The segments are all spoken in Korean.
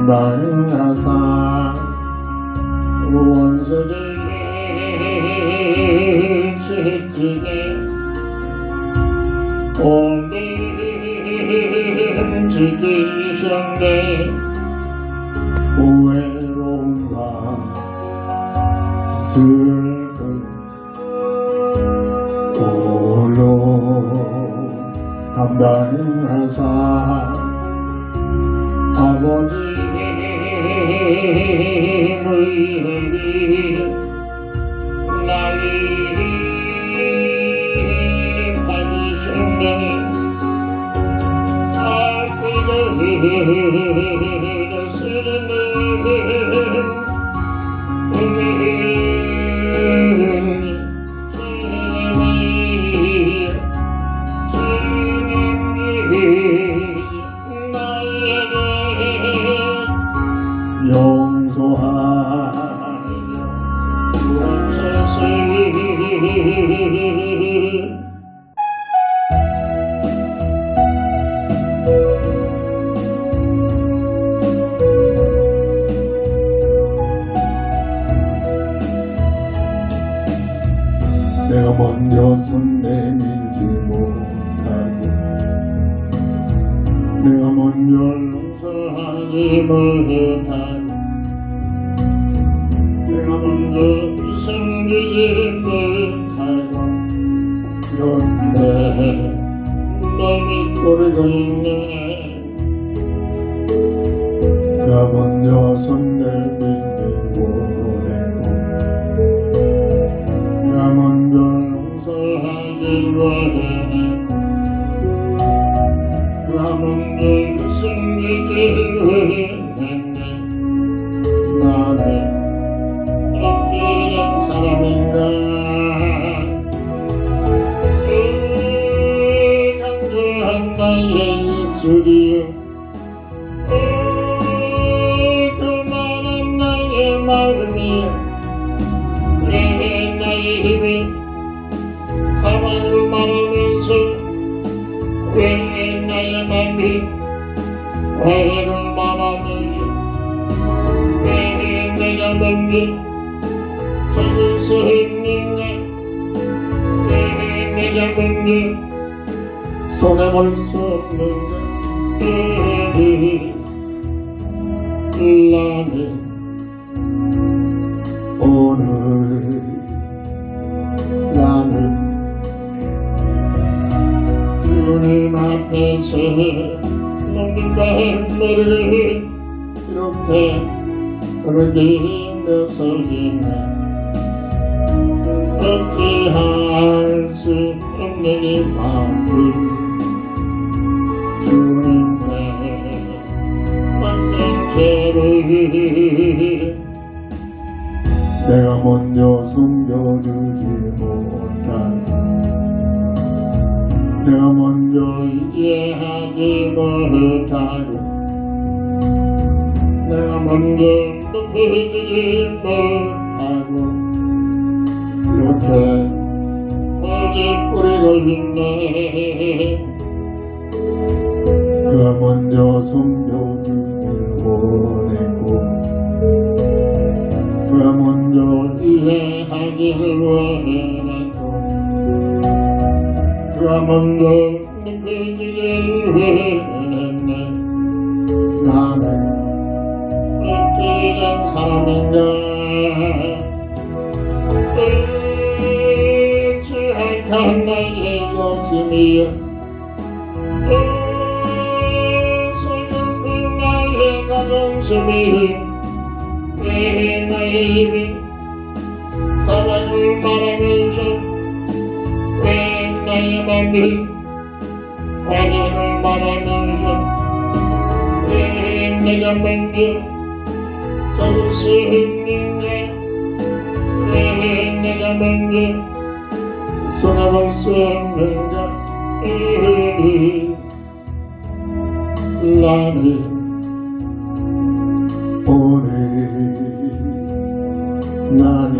감당하사 원수를 지키게 오늘 지키셨네. 외로움과 슬픔 홀로 감당하사 아버님의 나를 받으셨네. 아끼는 쓰는 용서하여 주옵소서. 내가 먼저 손 내밀지 못하고 내가 먼저 용서하지 못하고 내가 먼저 섬기지 못하고 이렇게 널 믿고 있네. 내가 먼저 손 내밀지 못하고 내가 먼저 용서하지 못하고 내가 먼저 섬기지 못했네. 나는 아끼는 사람인가? 강조한 나의 입술이여 그 많은 나의 마음이여 왜 나의 힘이 사랑을 말하면서 왜 나의 마음이 화해를 말하면서 왜 내가 먼저 잡을 수 있는가? 왜 내가 먼저 손에 볼 수 없는가? 나는 오늘 나는 주님 앞에서 누군가 머리를 이렇게 부르짖으며 서기네. 어찌할 수 없는 이 마음을 주님께 완전체를 내가 먼저 섬겨주지 못하고 내가 먼저 이해하지 못하고 내가 먼저 높여주지 못하고 이렇게 어디 뿌리가 있네. 그가 먼저 섬겨주길 원했고 그가 먼저 이해하기를 원했고 그가 먼저 느껴지길 원했네. 나는 어찌된 사람인가? 취약한 나의 욕심이여 소중한 나의 자존심이여 왜 나의 입이 사랑을 말하면서 왜 나의 맘이 화해를 말하면서 왜 내가 먼저 잡을 수 있는가? 왜 내가 먼저 손아볼 수 없는가? 나는 오늘 나는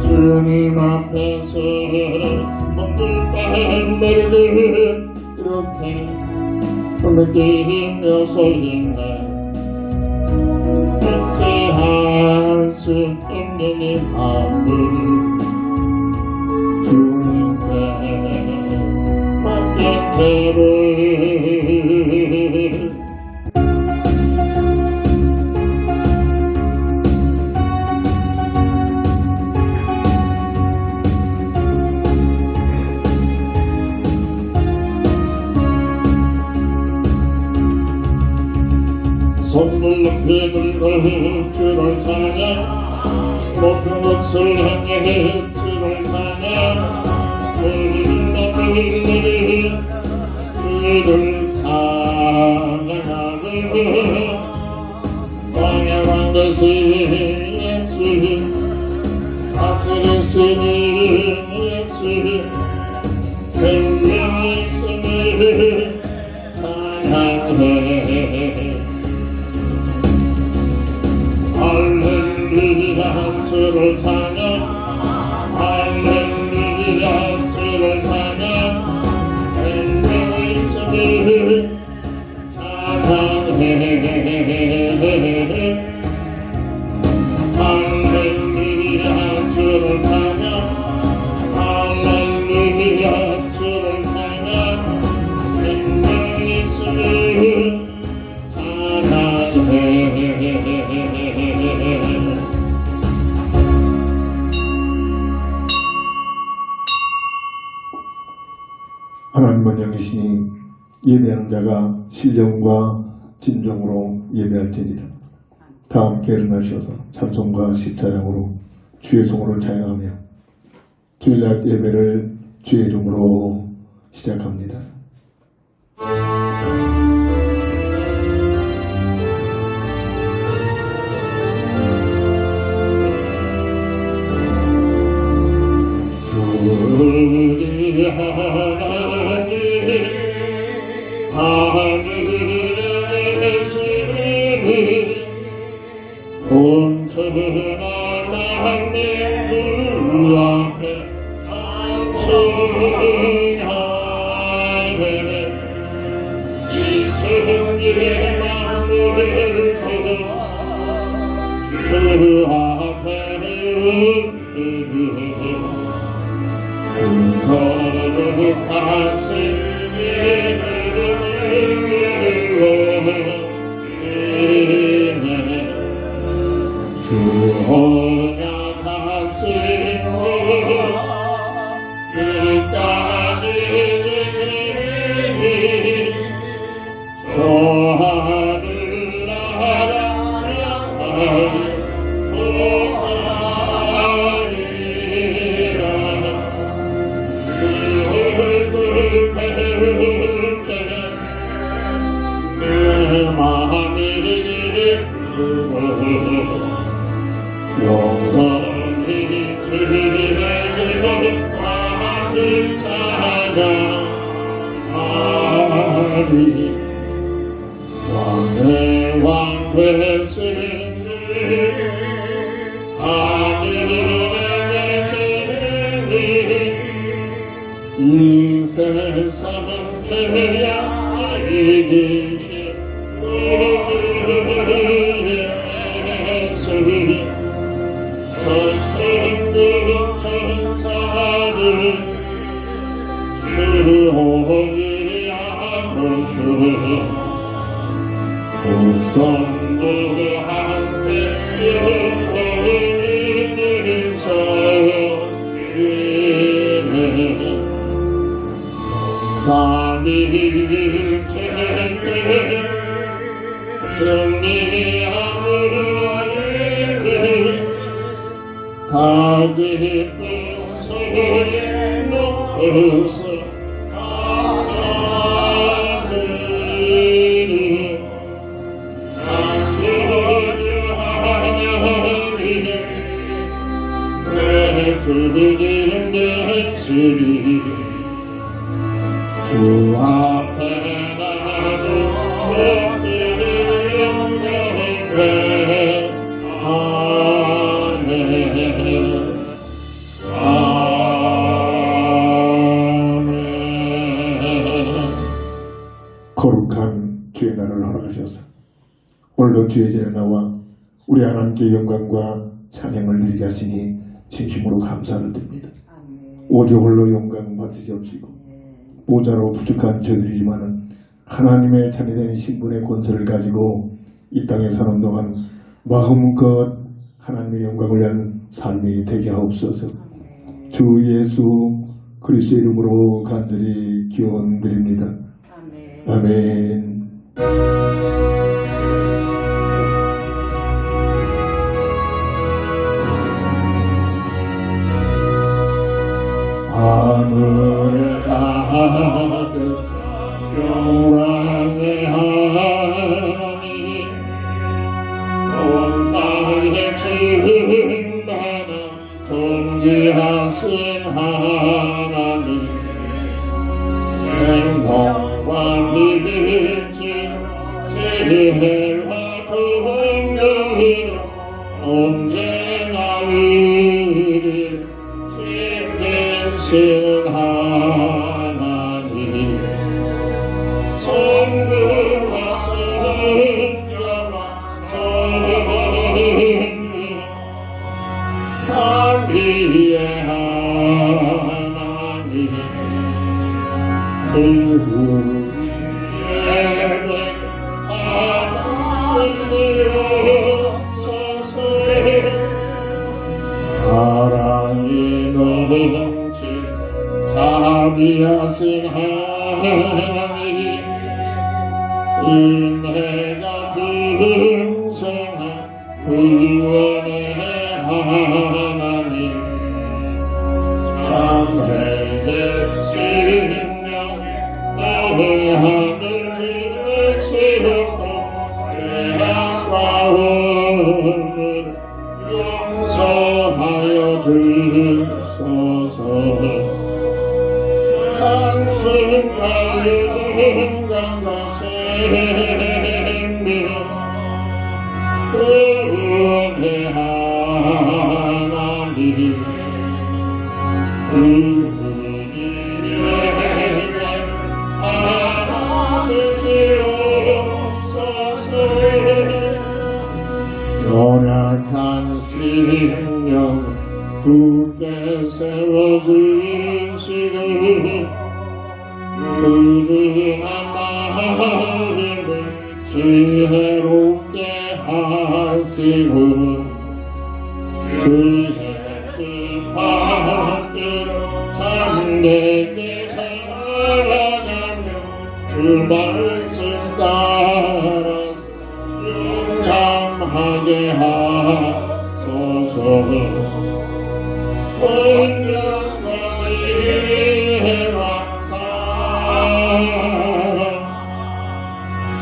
주님 앞에서 먼저 머리를 이렇게 느끼며 소리가 할 수 있는 이 마음을 주님께 맡기기를 손을 높이 들고 주를 향해 높은 것을 향해 주를 향해 주를 찬양하리 왕의 왕 되신 예수 다스리시니 예수 생명이시니 찬양해 할렐루야 주를 찬양 할렐루야 주를 찬양 생명의 주를 찬양해 할렐루야 주를 찬양 할렐루야 주를 찬양 생명의 주를 찬양해 하나님은 영이시니 예배하는 자가 신령과 진정으로 예배할지니라. 다 함께 일어나셔서 찬송과 시차양으로 주의 성호를 찬양하며 주일날 예배를 주의 이름으로 시작합니다. 우리 하나님 하늘에 계시니 온전한 주 앞에 찬송하네 이 천지의 만물을 주 앞에 영원히 주의 왕을 찬양하리 왕의 왕 되시니 하늘에 계시니 이 세상 죄야 이기신 예수 천생들 천사들 주호이 아버지 우선도 함께 영원히 서리네 삼위일체때 승리하는 다 기쁜 소리 높여서 찬양하리 하나님 내 주님 예수리 주 앞에 나도 거룩한 오늘도 주의 전에 나와 우리 하나님께 영광과 찬양을 드리게 하시니 진심으로 감사를 드립니다. 오직 홀로 영광 받으시옵시고 모자로 부족한 저들이지만은 하나님의 자녀된 신분의 권세를 가지고 이 땅에 사는 동안 마음껏 하나님의 영광을 위한 삶이 되게 하옵소서. 주 예수 그리스도의 이름으로 간절히 기원드립니다. 아멘. 하늘에 가득 영광의 하나님 온 땅에 충만한 존귀하신 하나님 생명과 믿음 지혜와 긍휼이 언제나 우리를 지키신 하나님 성부와 성자와 성령 삼위의 하나님 우리에게 하나님이옵소서. 사랑이 넘치 자비하신 하나님 은혜가 풍성한 구원의 하나님 참회의 심령 너의 하늘 지으시고 죄악과 오늘 용서하여 주소서. 당신과 영광과 생명 구원의 하나님 우리에게 하나님이옵소서. 연약한 심령 굳게 세워주시고 그리한 마음을 지혜롭게 하시고 주의 뜻 받들어 참되게 살아가며 그 말씀 따라 용감하게 하소서. 온전과 지혜와 사랑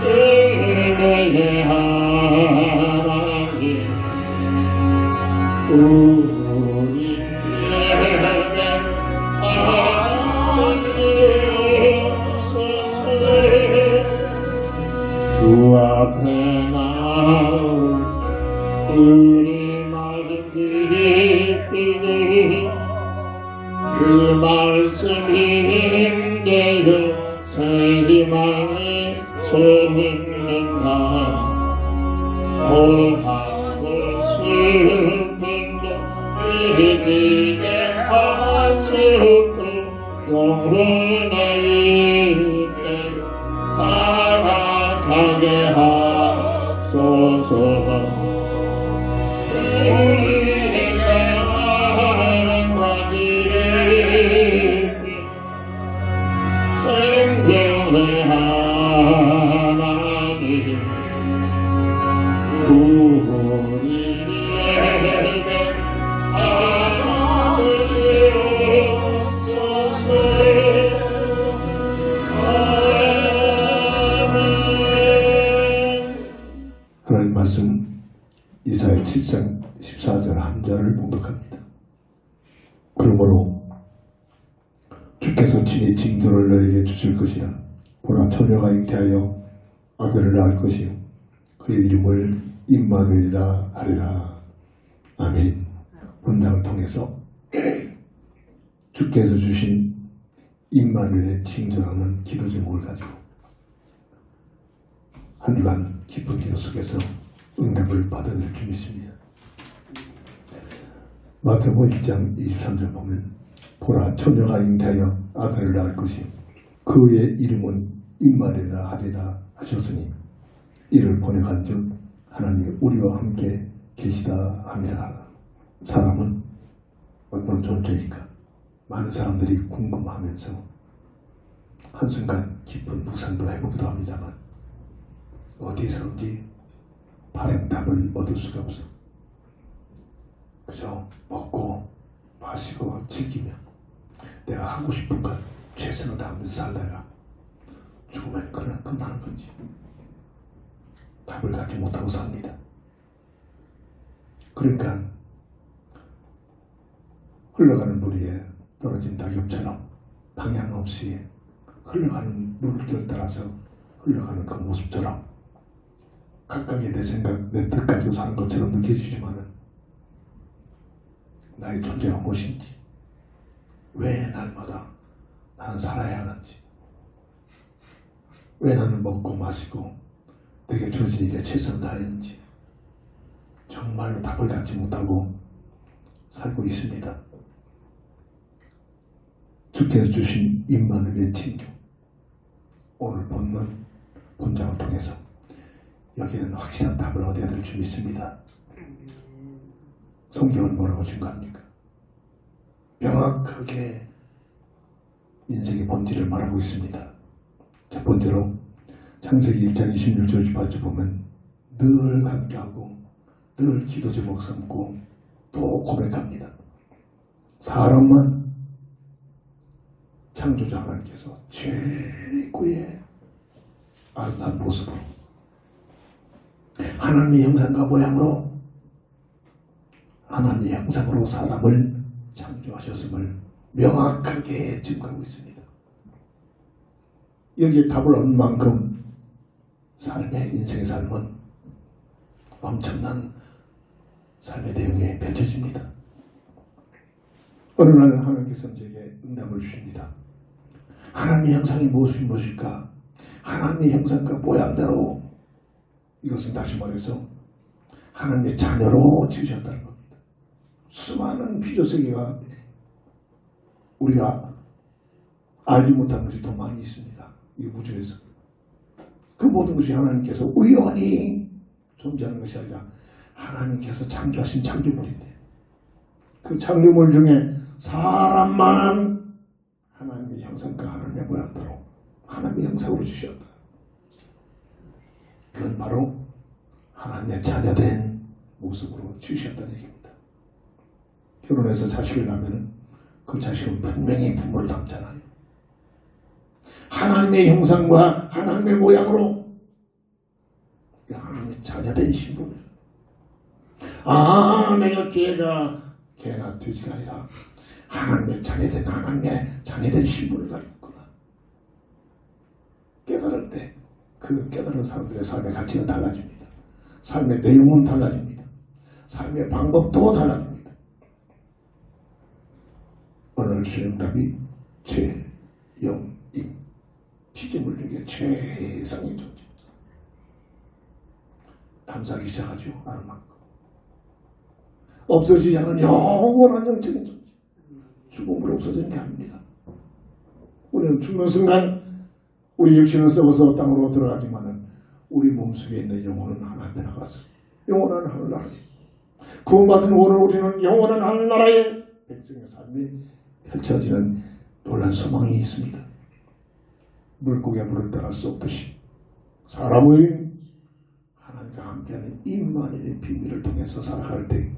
은혜의 하나님 우리에게 하나님이옵소서. 주 앞에 나올 우리 마음 기쁘고 그 말씀이 힘되어 새 희망이 솟는다. 고하고 슬픔도 잊게 하시고 영혼의 이때 살아가게 하소서. 우리의 사랑과 지혜 생명의 하나님 우리에게 하나님이옵소서. 하나님 말씀 이사야 7장 14절 한 절을 봉독합니다. 그러므로 주께서 친히 징조를 너에게 주실 것이라. 보라 처녀가 잉태하여 아들을 낳을 것이요 그의 이름을 임마누엘이라 하리라. 아멘. 본당을 통해서 주께서 주신 임마누엘의 징조라는 기도 제목을 가지고 한 주간 깊은 기도 속에서 응답을 받아들일 줄 믿습니다. 마태복음 1장 23절 보면 보라 처녀가 잉태하여 아들을 낳을 것이 그의 이름은 임마누엘이라 하리라 하셨으니 이를 번역한즉 하나님이 우리와 함께 계시다 함이라. 사람은 어떤 존재일까? 많은 사람들이 궁금하면서 한순간 깊은 묵상도 해보기도 합니다만 어디서든지 바른 답을 얻을 수가 없어. 그저 먹고 마시고 즐기며 내가 하고 싶은 것 최선을 다하면서 살다가 죽으면 그냥 끝나는 거지. 답을 갖지 못하고 삽니다. 그러니까 흘러가는 물 위에 떨어진 낙엽처럼 방향 없이 흘러가는 물결 따라서 흘러가는 그 모습처럼 각각의 내 생각, 내 뜻 가지고 사는 것처럼 느껴지지만은 나의 존재가 무엇인지, 왜 날마다 나는 살아야 하는지, 왜 나는 먹고 마시고 내게 주어진 일에 최선을 다했는지 정말로 답을 갖지 못하고 살고 있습니다. 주께서 주신 임마누엘의 칭조, 오늘 본장을 통해서 여기에는 확실한 답을 얻어야 될 줄 믿습니다. 성경은 뭐라고 증거합니까? 명확하게 인생의 본질을 말하고 있습니다. 첫 번째로 창세기 1장 26절 28절 보면 늘 감격하고 늘 기도 제목 삼고 또 고백합니다. 사람만 창조자 하나님께서 최고의 아름다운 모습으로 하나님의 형상과 모양으로 하나님의 형상으로 사람을 창조하셨음을 명확하게 증거하고 있습니다. 여기에 답을 얻는 만큼 삶의 인생의 삶은 엄청난 삶의 내용이 펼쳐집니다. 어느 날 하나님께서 저에게 응답을 주십니다. 하나님의 형상이 무엇일까? 하나님의 형상과 모양대로, 이것은 다시 말해서 하나님의 자녀로 지으셨다는 겁니다. 수많은 피조세계가 우리가 알지 못한 것이 더 많이 있습니다. 이 우주에서. 그 모든 것이 하나님께서 우연히 존재하는 것이 아니라 하나님께서 창조하신 창조물인데, 그 창조물 중에 사람만 하나님의 형상과 하나님의 모양대로 하나님의 형상으로 주셨다. 그건 바로 하나님의 자녀된 모습으로 지으셨다는 얘기입니다. 결혼해서 자식을 낳으면 그 자식은 분명히 부모를 닮잖아요. 하나님의 형상과 하나님의 모양으로 하나님의 자녀된 신분이에요. 아, 내가 개나 돼지가 아니라 하나님의 자녀된 신분을 가지고 있구나. 깨달을 때 그 깨달은 사람들의 삶의 가치가 달라집니다. 삶의 내용은 달라집니다. 삶의 방법도 달라집니다. 오늘 주님답이 최영임, 피조물 중에 최상의 존재. 감사하기 시작하죠. 아는 만큼. 없어지지 않은 영원한 영적인 존재. 죽음으로 없어지는 게 아닙니다. 우리는 죽는 순간 우리 육신은 썩어서 땅으로 들어가지만은 우리 몸속에 있는 영혼은 하나님께 나갔어요. 영원한 하늘나라에 구원받은 오늘 우리는 영원한 하늘나라에 백성의 삶이 펼쳐지는 놀란 소망이 있습니다. 물고기가 물을 따라 쏟듯이 사람의 하나님과 함께하는 임마누엘의 비밀을 통해서 살아갈 때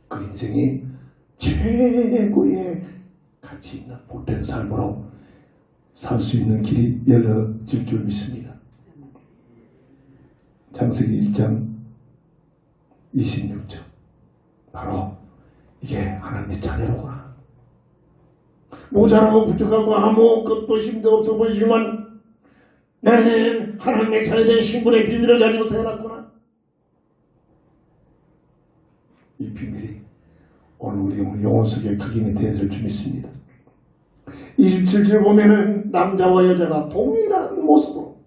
그 인생이 최고의 가치 있는 복된 삶으로 살 수 있는 길이 열려질 줄 믿습니다. 창세기 1장 26절, 바로 이게 하나님의 자녀로구나. 모자라고 부족하고 아무것도 힘도 없어 보이지만 나는 하나님의 자녀된 신분의 비밀을 가지고 태어났구나. 이 비밀이 오늘 우리 영혼 속에 각인이 되어질 줄 믿습니다. 27절 보면은 남자와 여자가 동일한 모습으로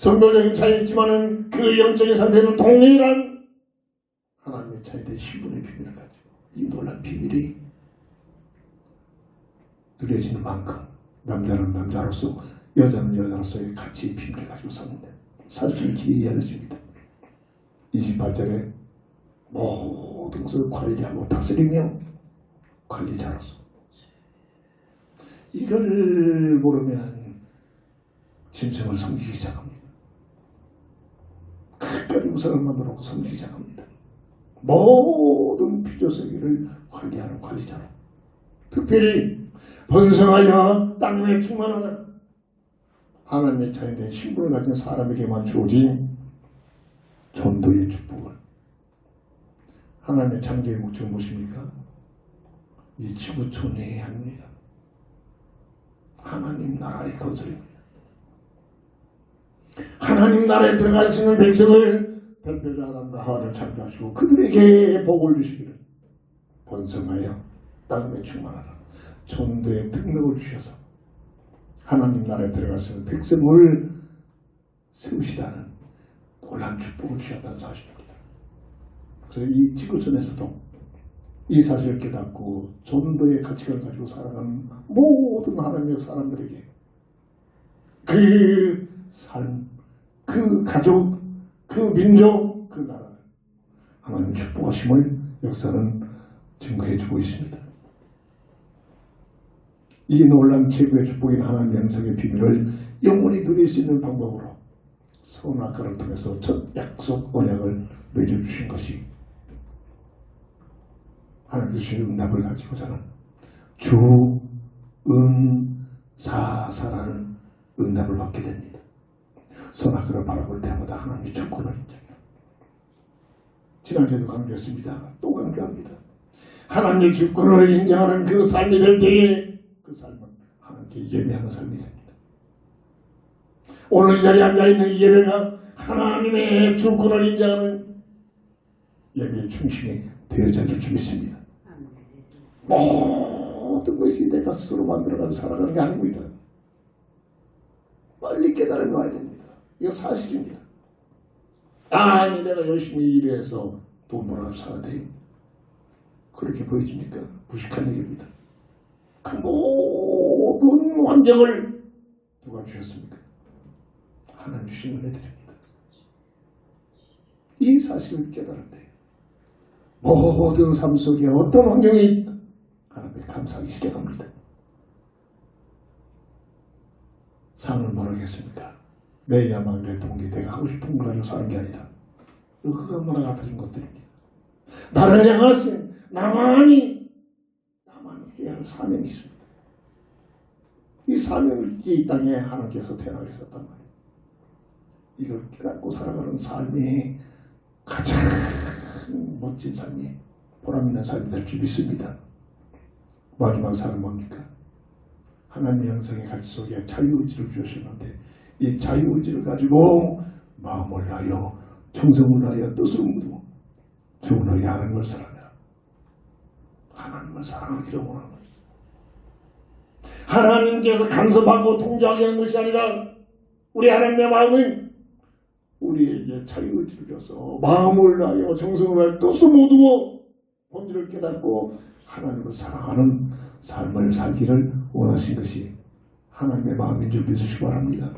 성별적인 차이 있지만은 그 영적인 상태는 동일한 하나님의 차이된 신분의 비밀을 가지고 이 놀란 비밀이 누려지는 만큼 남자는 남자로서 여자는 여자로서의 가치의 비밀을 가지고 사는데 사실 길이 열려집니다. 28절에 모든 것을 관리하고 다스리며 관리자로서 이걸 모르면 짐승을 섬기기 시작합니다. 끝까지 우상을 만들어 놓고 섬기기 시작합니다. 모든 피조세계를 관리하는 관리자로 특별히 번성하여 땅 위에 충만하는 하나님의 차이된 신분을 가진 사람에게만 주어진 전도의 축복을 하나님의 창조의 목적은 무엇입니까? 이 지구촌이 합니다. 하나님 나라의 건설입니다. 하나님 나라에 들어갈 수 있는 백성을 별표자 아담과 하와를 창조하시고 그들에게 복을 주시기를 번성하여 땅에 충만하라 전도의 특명을 주셔서 하나님 나라에 들어갈 수 있는 백성을 세우시다는 놀라운 축복을 주셨다는 사실입니다. 그래서 이 지구촌에서도 이 사실을 깨닫고 전도의 가치관을 가지고 살아가는 모든 하나님의 사람들에게 그 삶, 그 가족, 그 민족, 그 나라 하나님 축복하심을 역사는 증거해주고 있습니다. 이 놀라운 최고의 축복인 하나님 영성의 비밀을 영원히 누릴 수 있는 방법으로 선악과를 통해서 첫 약속 언약을 맺어주신 것이 하나님 주신 응답을 가지고 저는 주은사사라는 응답을 받게 됩니다. 선악과를 바라볼 때마다 하나님의 주권을 인정해요. 지난주에도 강조했습니다. 또 강조합니다. 하나님의 주권을 인정하는 그 삶이 될 때에 그 삶은 하나님께 예배하는 삶이 됩니다. 오늘 이 자리에 앉아있는 이 예배가 하나님의 주권을 인정하는 예배의 중심이 되어져야 될 줄 믿습니다. 모든 것이 내가 스스로 만들어가고 살아가는 게 아닙니다. 빨리 깨달음이 와야 됩니다. 이거 사실입니다. 아니 내가 열심히 일해서 돈 벌어가지고 살아야 그렇게 보여집니까? 무식한 얘기입니다. 그 모든 환경을 누가 주셨습니까? 하나님 주신 은혜들입니다. 이 사실을 깨달은데 모든 삶 속에 어떤 환경이 있다 하나님께 감사하기 시작합니다. 삶을 뭐라겠습니까? 내 야망, 내 동기, 내가 하고 싶은 걸 가지고 사는 게 아니다. 그가 뭐라 같아진 것들입니다. 나를 향하신 나만이 해야 할 사명이 있습니다. 이 사명을 이 땅에 하나님께서 태어나게 하셨단 말이에요. 이걸 깨닫고 살아가는 삶이 가장 멋진 삶이 보람 있는 삶이 될 줄 믿습니다. 마지막 삶은 뭡니까? 하나님의 형상의 가치 속에 자유의지를 주셨는데 이 자유의지를 가지고 마음을 다하여 정성을 다하여 뜻을 묻고 주 너희 하나님을 사랑해라. 하나님을 사랑하기를 원하는 거예요. 하나님께서 간섭하고 통제하게 하는 것이 아니라 우리 하나님의 마음은 우리에게 자유의지를 줘서 마음을 다하여 정성을 다하여 뜻을 모두어 본질을 깨닫고 하나님을 사랑하는 삶을 살기를 원하신 것이 하나님의 마음인 줄 믿으시기 바랍니다.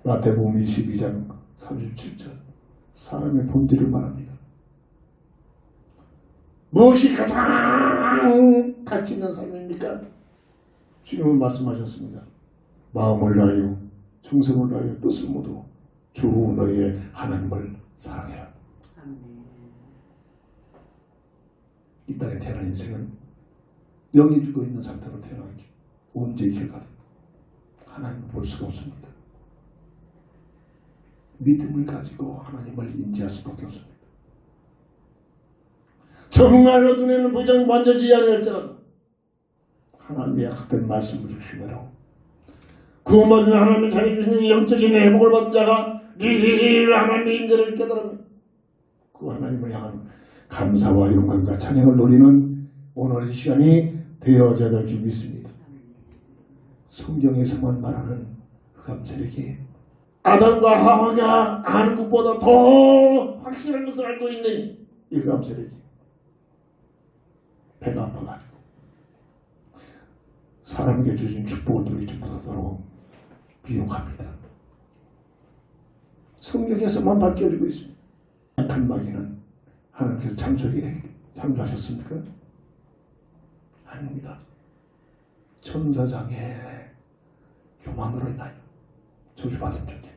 마태복음 22장 37절 사람의 본질을 말합니다. 무엇이 가장 가치 있는 삶입니까? 주님은 말씀하셨습니다. 마음을 다하여 정성을 다하여 뜻을 모두 주 너희의 하나님을 사랑해라. 이 땅에 태어난 인생은 영이 죽어있는 상태로 태어났기 언제 결과를 하나님을 볼 수가 없습니다. 믿음을 가지고 하나님을 인지할 수밖에 없습니다. 정말로 눈에는 부정 만져지지 않을지라도 하나님의 약속된 말씀을 주시므로 구원받은 하나님을 자기 주시는 영적인 회복을 받은 자가 늘 하나님의 인재를 깨달으며 그 하나님을 향한 감사와 영광과 찬양을 노리는 오늘 이 시간이 되어져야 될 줄 믿습니다. 성경에서만 말하는 흑암세력이 아담과 하와가 아는 것보다 더 확실한 것을 알고 있는 일감세례지. 배가 아파가지고 사람에게 주신 축복을 누리지 못하도록 비용합니다. 성경에서만 밝혀지고 있습니다. 약한 마귀는 하나님께서 창조에 창조하셨습니까? 아닙니다. 천사장의 교만으로 인하여 저주받은 존재입니다.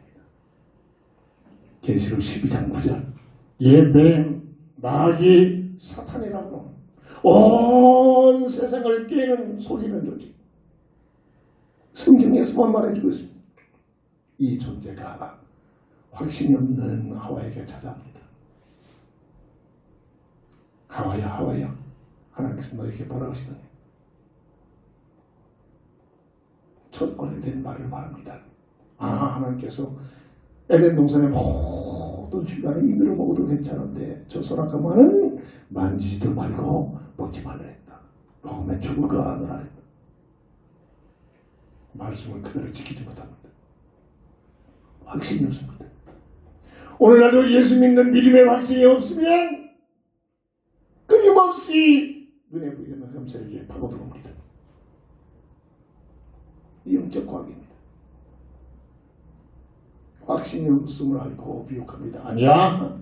계시록 12장 9절 예뱀 마귀 사탄이라고 온 세상을 깨는 속이는 존재. 성경에서만 말해주고 있습니다. 이 존재가 확신이 없는 하와에게 찾아옵니다. 하와야 하나님께서 너에게 뭐라고 하시더니 첫 오래된 말을 말합니다. 하나님께서 에덴 동산의 모든 휘관의 이미를 먹어도 괜찮은데 저 선악과만은 만지지도 말고 먹지 말라 했다. 먹으면 죽을 거 아느라 했다. 말씀을 그대로 지키지 못합니다. 확신이 없습니다. 오늘날도 예수 믿는 믿음의 확신이 없으면 끊임없이 눈에 보이는 감사에게 파고들어옵니다. 이 영적 과학입니다. 확신이 없음을 알고 비욕합니다. 아니야.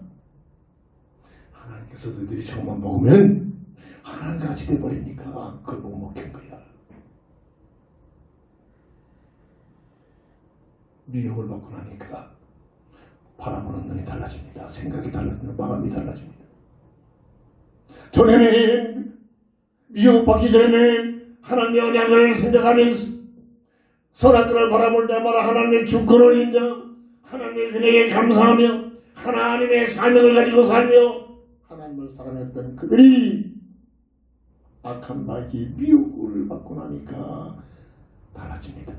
하나님께서 너희들이 저것만 먹으면 하나님같이 돼버리니까 그걸 못 먹겠는 거야. 미혹을 받고 나니까 바라보는 눈이 달라집니다. 생각이 달라집니다. 마음이 달라집니다. 전에는 미혹받기 전에는 하나님의 언약을 생각하면서 선악과를 바라볼 때마다 하나님의 주권을 인정, 하나님의 은혜에 감사하며 하나님의 사명을 가지고 살며 하나님을 사랑했던 그들이 악한 마귀 미혹을 받고 나니까 달라집니다.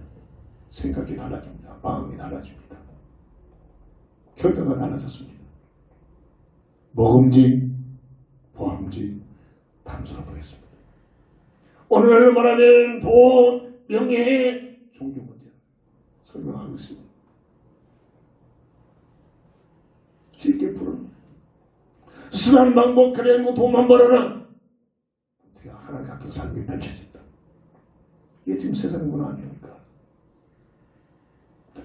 생각이 달라집니다. 마음이 달라집니다. 결과가 달라졌습니다. 먹음직, 보암직, 탐스러 보였습니다. 오늘날로 말하면 돈, 명예, 종교 문제 설명하고 있습니다. 쉽게 풀어줍니다. 수단 방법 그래놓고 돈만 벌어라. 어떻게 하나님 같은 삶이 펼쳐진다. 이게 지금 세상 문화 아닙니까?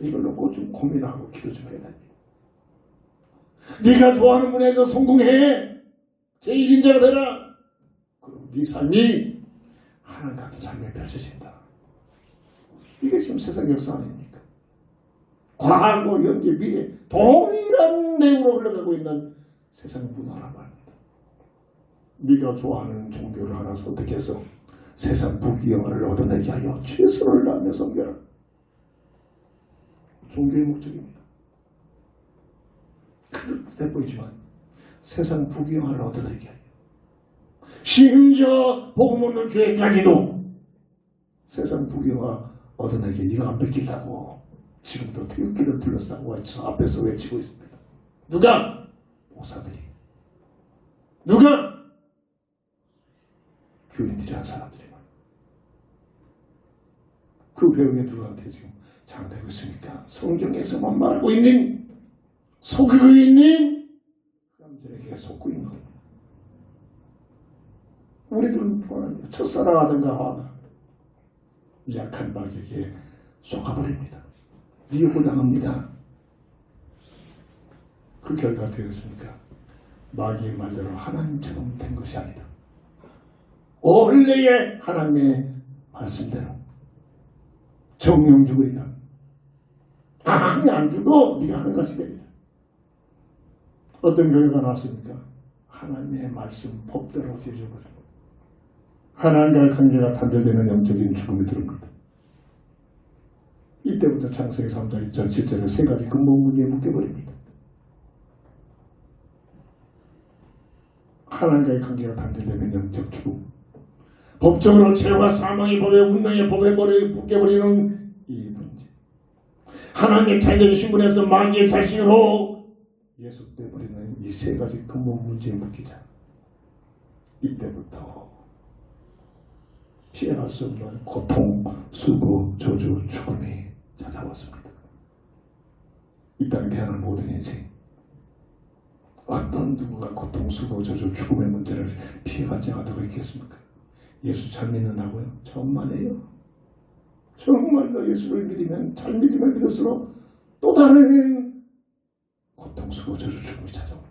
이걸 놓고 좀 고민하고 기도 좀 해야 됩니다. 네가 좋아하는 분야에서 성공해. 제1인자가 되라. 그럼 네 삶이 하나님 같은 삶이 펼쳐진다. 이게 지금 세상 역사 아닙니까? 과거, 현재, 미래 동일한 내용으로 흘러가고 있는 세상 문화라고 합니다. 네가 좋아하는 종교를 하나 선택해서 세상 부귀영화를 얻어내게 하여 최선을 다하며 섬겨라. 종교의 목적입니다. 그렇듯해 보이지만 세상 부귀영화를 얻어내게 하여 심지어 복음 없는 교회까지도 세상 부귀영화 얻어내게 네가 안 뺏기려고 지금도 태극기를 둘러싸고 저 앞에서 외치고 있습니다. 누가? 목사들이. 누가? 교인들이란 사람들이만. 그 배움에 누구한테 지금 장되고 있으니까 성경에서만 말하고 있는 속이고 있는 사람들에게 속고 있는 겁니다. 우리들은 불안합니다. 첫사랑하든가 하나 약한 마귀에게 속아버립니다. 미혹을 당합니다. 그 결과 되었습니까? 마귀의 말대로 하나님처럼 된 것이 아니다. 원래의 하나님의 말씀대로 정령 죽으리라. 아니 안 죽어. 네가 하는 것이 되리라. 어떤 결과가 나왔습니까? 하나님의 말씀 법대로 되어버려. 하나님과의 관계가 단절되는 영적인 죽음이 들어옵니다. 이때부터 창세기 3장 1절 7절에 세 가지 근본 문제에 묶여버립니다. 하나님과의 관계가 단절되는 영적 죽음. 법적으로 죄와 사망의 법에 운명의 법에 묶여버리는 이 문제. 하나님의 자녀의 신분에서 마귀의 자식으로 예속되어버리는 이 세 가지 근본 문제에 묶이자. 이때부터 피해갈 수 없는 고통, 수고, 저주, 죽음이 찾아왔습니다. 이 땅에 태어난 모든 인생 어떤 누구가 고통스러워 저저 죽음의 문제를 피해갈 자가 누가 있겠습니까? 예수 잘 믿는다고요? 천만에요. 정말로 예수를 믿으면 잘 믿으면 믿을수록 또 다른 고통스러워 저저 죽음이 찾아옵니다.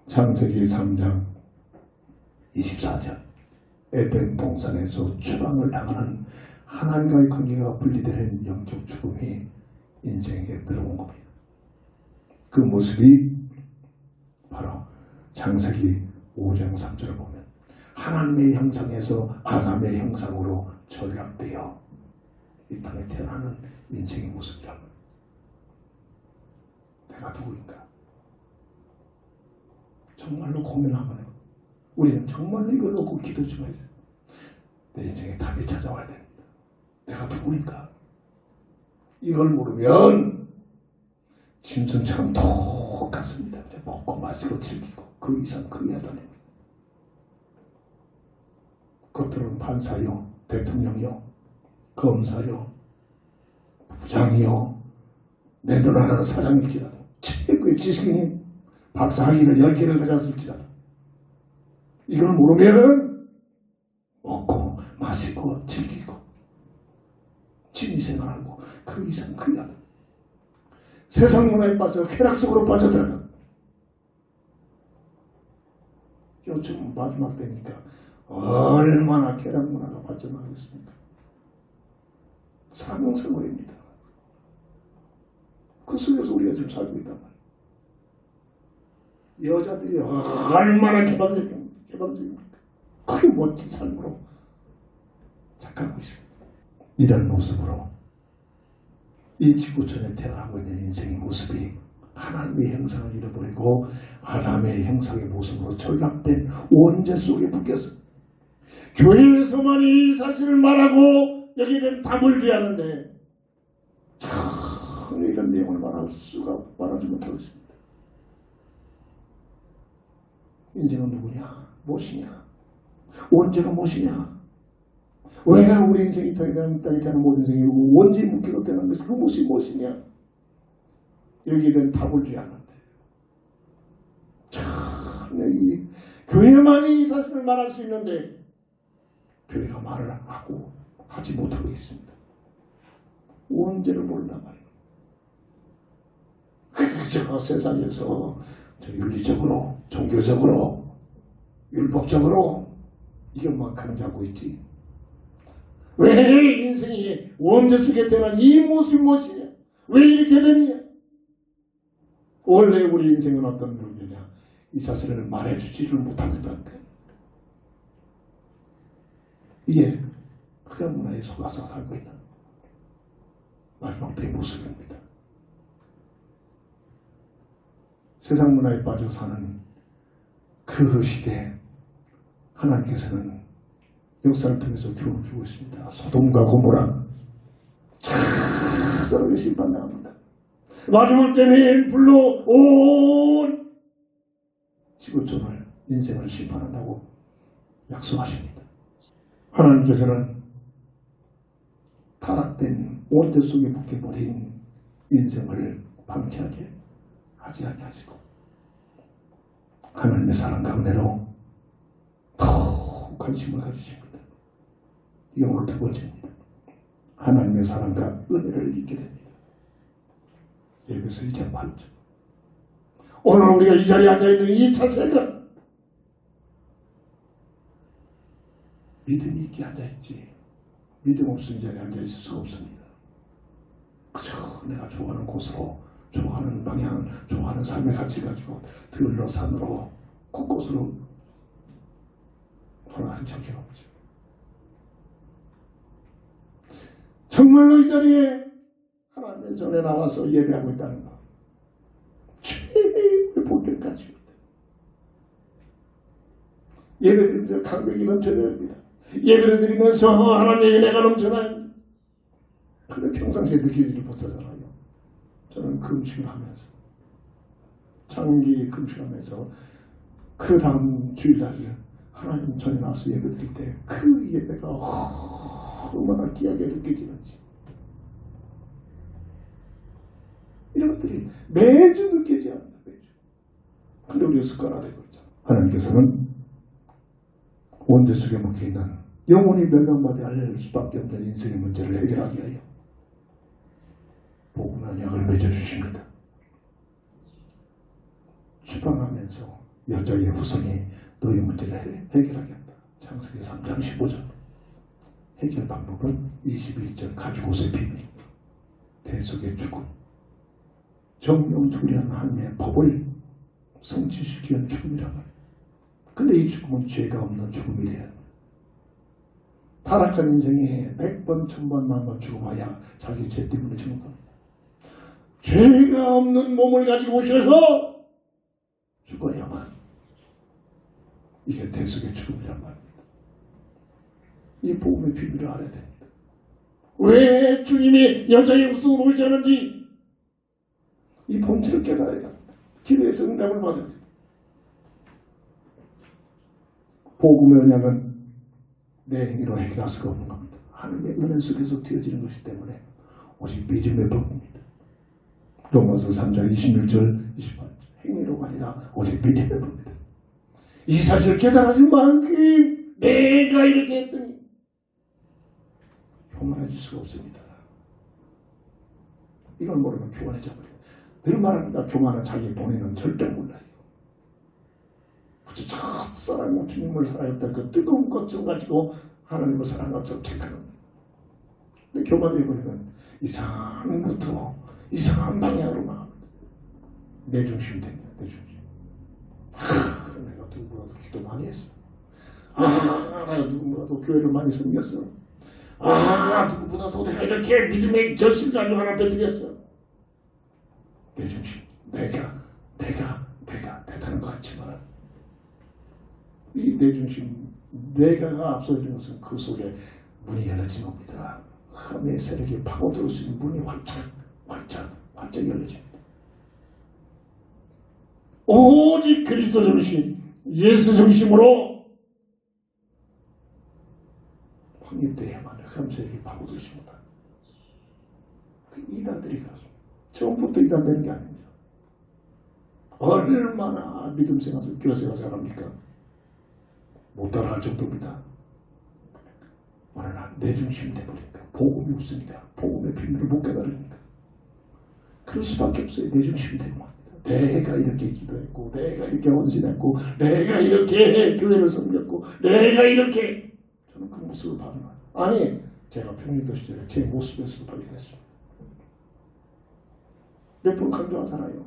창세기 3장 24절 에덴 동산에서 추방을 당하는 하나님과의 관계가 분리되는 영적 죽음이 인생에 들어온 겁니다. 그 모습이 바로 창세기 5장 3절을 보면 하나님의 형상에서 아담의 형상으로 전락되어 이 땅에 태어나는 인생의 모습이라고. 내가 누구인가? 정말로 고민하면 우리는 정말로 이걸 놓고 기도 좀 해야 돼요. 내 인생에 답이 찾아와야 됩니다. 내가 누구인가? 이걸 모르면 짐승처럼 똑같습니다. 이제 먹고 마시고 즐기고 그 이상 그 이하도 아닙니다. 겉으로는 판사요, 대통령이요, 검사요, 부장이요, 내 눈 하나는 사장일지라도 최고의 지식인이 박사학위를 10개를 가졌을지라도 이걸 모르면 먹고 마시고 즐기고 취미생활하고 그 이상 그 이하도 세상 문화에 빠져 쾌락 속으로 빠져들어가. 요즘 마지막 때니까 얼마나 쾌락 문화가 발전하고 있습니까? 사명사고입니다. 그 속에서 우리가 지금 살고 있단 말이에요. 여자들이 얼마나 개방적입니까? 그 멋진 삶으로 착각하고 있습니다. 이런 모습으로 이 지구촌에 태어나고 있는 인생의 모습이 하나님의 형상을 잃어버리고 아담의 형상의 모습으로 전락된 원죄 속에 묶여서 교회에서만 이 사실을 말하고 여기에 대한 답을 줘야 하는데 참 이런 내용을 말하지 못하고 있습니다. 인생은 누구냐? 무엇이냐? 원죄가 무엇이냐? 왜 우리 인생이 땅에 태어난 모든 인생이 원죄에 묶이게 되는 것이 그 모습이 무엇이냐? 여기에 대한 답을 줘야 하는데 참 이 교회만이 이 사실을 말할 수 있는데 교회가 말을 하고 하지 못하고 있습니다. 원죄를 모른단 말이에요. 그저 세상에서 윤리적으로, 종교적으로, 율법적으로 이것만 하는 줄 알고 있지. 왜 인생이 원죄 속에 태어난 이 모습이 무엇이냐? 왜 이렇게 되느냐? 원래 우리 인생은 어떤 문제냐? 이 사실을 말해주지를 못하고 있다는 거예요. 이게 흑암 문화에 속아서 살고 있는 마지막 때의 모습입니다. 세상 문화에 빠져 사는 그 시대에 하나님께서는 역사를 통해서 교훈을 주고 있습니다. 소돔과 고모라 사람이 심판당합니다. 마지막 때는 불로 온 지구촌을 인생을 심판한다고 약속하십니다. 하나님께서는 타락된 원죄 속에 묶여버린 인생을 방치하게 하지 아니하시고 하나님의 사랑과 은혜로 더 관심을 가지십니다. 이게 오늘 두 번째입니다. 하나님의 사랑과 은혜를 잊게 됩니다. 예배서 2장 8절. 오늘 우리가 이 자리에 앉아있는 이 자세가 믿음이 있게 앉아있지 믿음 없은 자리에 앉아있을 수가 없습니다. 그저 내가 좋아하는 곳으로 좋아하는 방향, 좋아하는 삶의 가치 가지고 들로 산으로 곳곳으로 돌아다니는 정신 없죠. 정말로 이 자리에 하나님의 전에 나와서 예배하고 있다는 것 최고의 복을 가집니다. 예배드리면서 강백이 넘쳐나야 합니다. 예배를 드리면서 하나님의 은혜가 넘쳐나야 합니다. 그런데 평상시에 느끼지를 못하잖아요. 저는 금식을 하면서 장기 금식하면서 그 다음 주일날 하나님 전에 나와서 예배 드릴 때 그 예배가 얼마나 귀하게 느껴지는지 이런 것들이 매주 느껴지지 않는다. 매주. 근데 우리가 습관화되고 있잖아. 하나님께서는 원죄 속에 묶여있는 영원히 멸망받아야 할 수밖에 없는 인생의 문제를 해결하기 위하여 복음의 언약을 맺어주십니다. 추방하면서 여자의 후손이 너희 문제를 해결하겠다. 창세기 3장 15절. 해결 방법은 21절 가죽옷의 비밀, 대속의 죽음, 정령조리한 하나님의 법을 성취시키기 위한 죽음이란 말이에요. 근데 이 죽음은 죄가 없는 죽음이래요. 타락한 인생에 100번, 1000번, 10,000번 죽어봐야 자기 죄 때문에 죽는 겁니다. 죄가 없는 몸을 가지고 오셔서 죽어야만 이게 대속의 죽음이란 말입니다. 이 복음의 비밀을 알아야 됩니다. 왜 주님이 여자의 후손으로 오지 않은지 이 본질을 깨달아야 됩니다. 기도에서 응답을 받아야 됩니다. 복음의 언약은 내 행위로 해결할 수가 없는 겁니다. 하나님의 은혜 속에서 되어지는 것이기 때문에 오직 믿음의 법입니다. 로마서 3장 26절 28절 행위로가 아니라 오직 믿음의 법입니다. 이 사실을 깨달아진 만큼 내가 이렇게 했더니 교만해질 수가 없습니다. 이걸 모르면 교만해져 버려요. 늘 말합니다. 교만은 자기 본인은 절대 몰라요. 첫사랑과 주님을 사랑했던 그 뜨거운 것을 가지고 하나님을 사랑한 것처럼 착각합니다. 근데 교만해버리면 이상한 것도 이상한 방향으로 나갑니다. 내 중심이 됩니다. 내 중심. 내가 누구보다도 기도 많이 했어. 내가 누구보다도 교회를 많이 섬겼어. 누구보다도 내가 이렇게 믿음의 결심 가지고 하나 뱉으겠어. 내 중심. 내가 대단한 것 같지만 이 내 중심, 내가가 앞서지는 것은 그 속에 문이 열려진 겁니다. 흑암의 세력이 파고들 수 있는 문이 활짝 열려집니다. 오직 그리스도 중심, 예수 중심으로 확립돼야만 흑암 세력이 파고들지 못합니다. 그 이단들이 가서 처음부터 이단되는 게 아닙니다. 얼마나 믿음 생활에서 교회 생활 잘합니까? 못 따라할 정도입니다. 어느 날 내 중심이 돼버리니까 복음이 없으니까 복음의 비밀을 못 깨달으니까 그럴 수밖에 없어요. 내 중심이 되고 맙니다. 내가 이렇게 기도했고 내가 이렇게 헌신했고 내가 이렇게 교회를 섬겼고 내가 이렇게 저는 그 모습을 발견해요. 아니 제가 평일도 시절에 제 모습에서도 발견했습니다. 몇 번 강조하잖아요.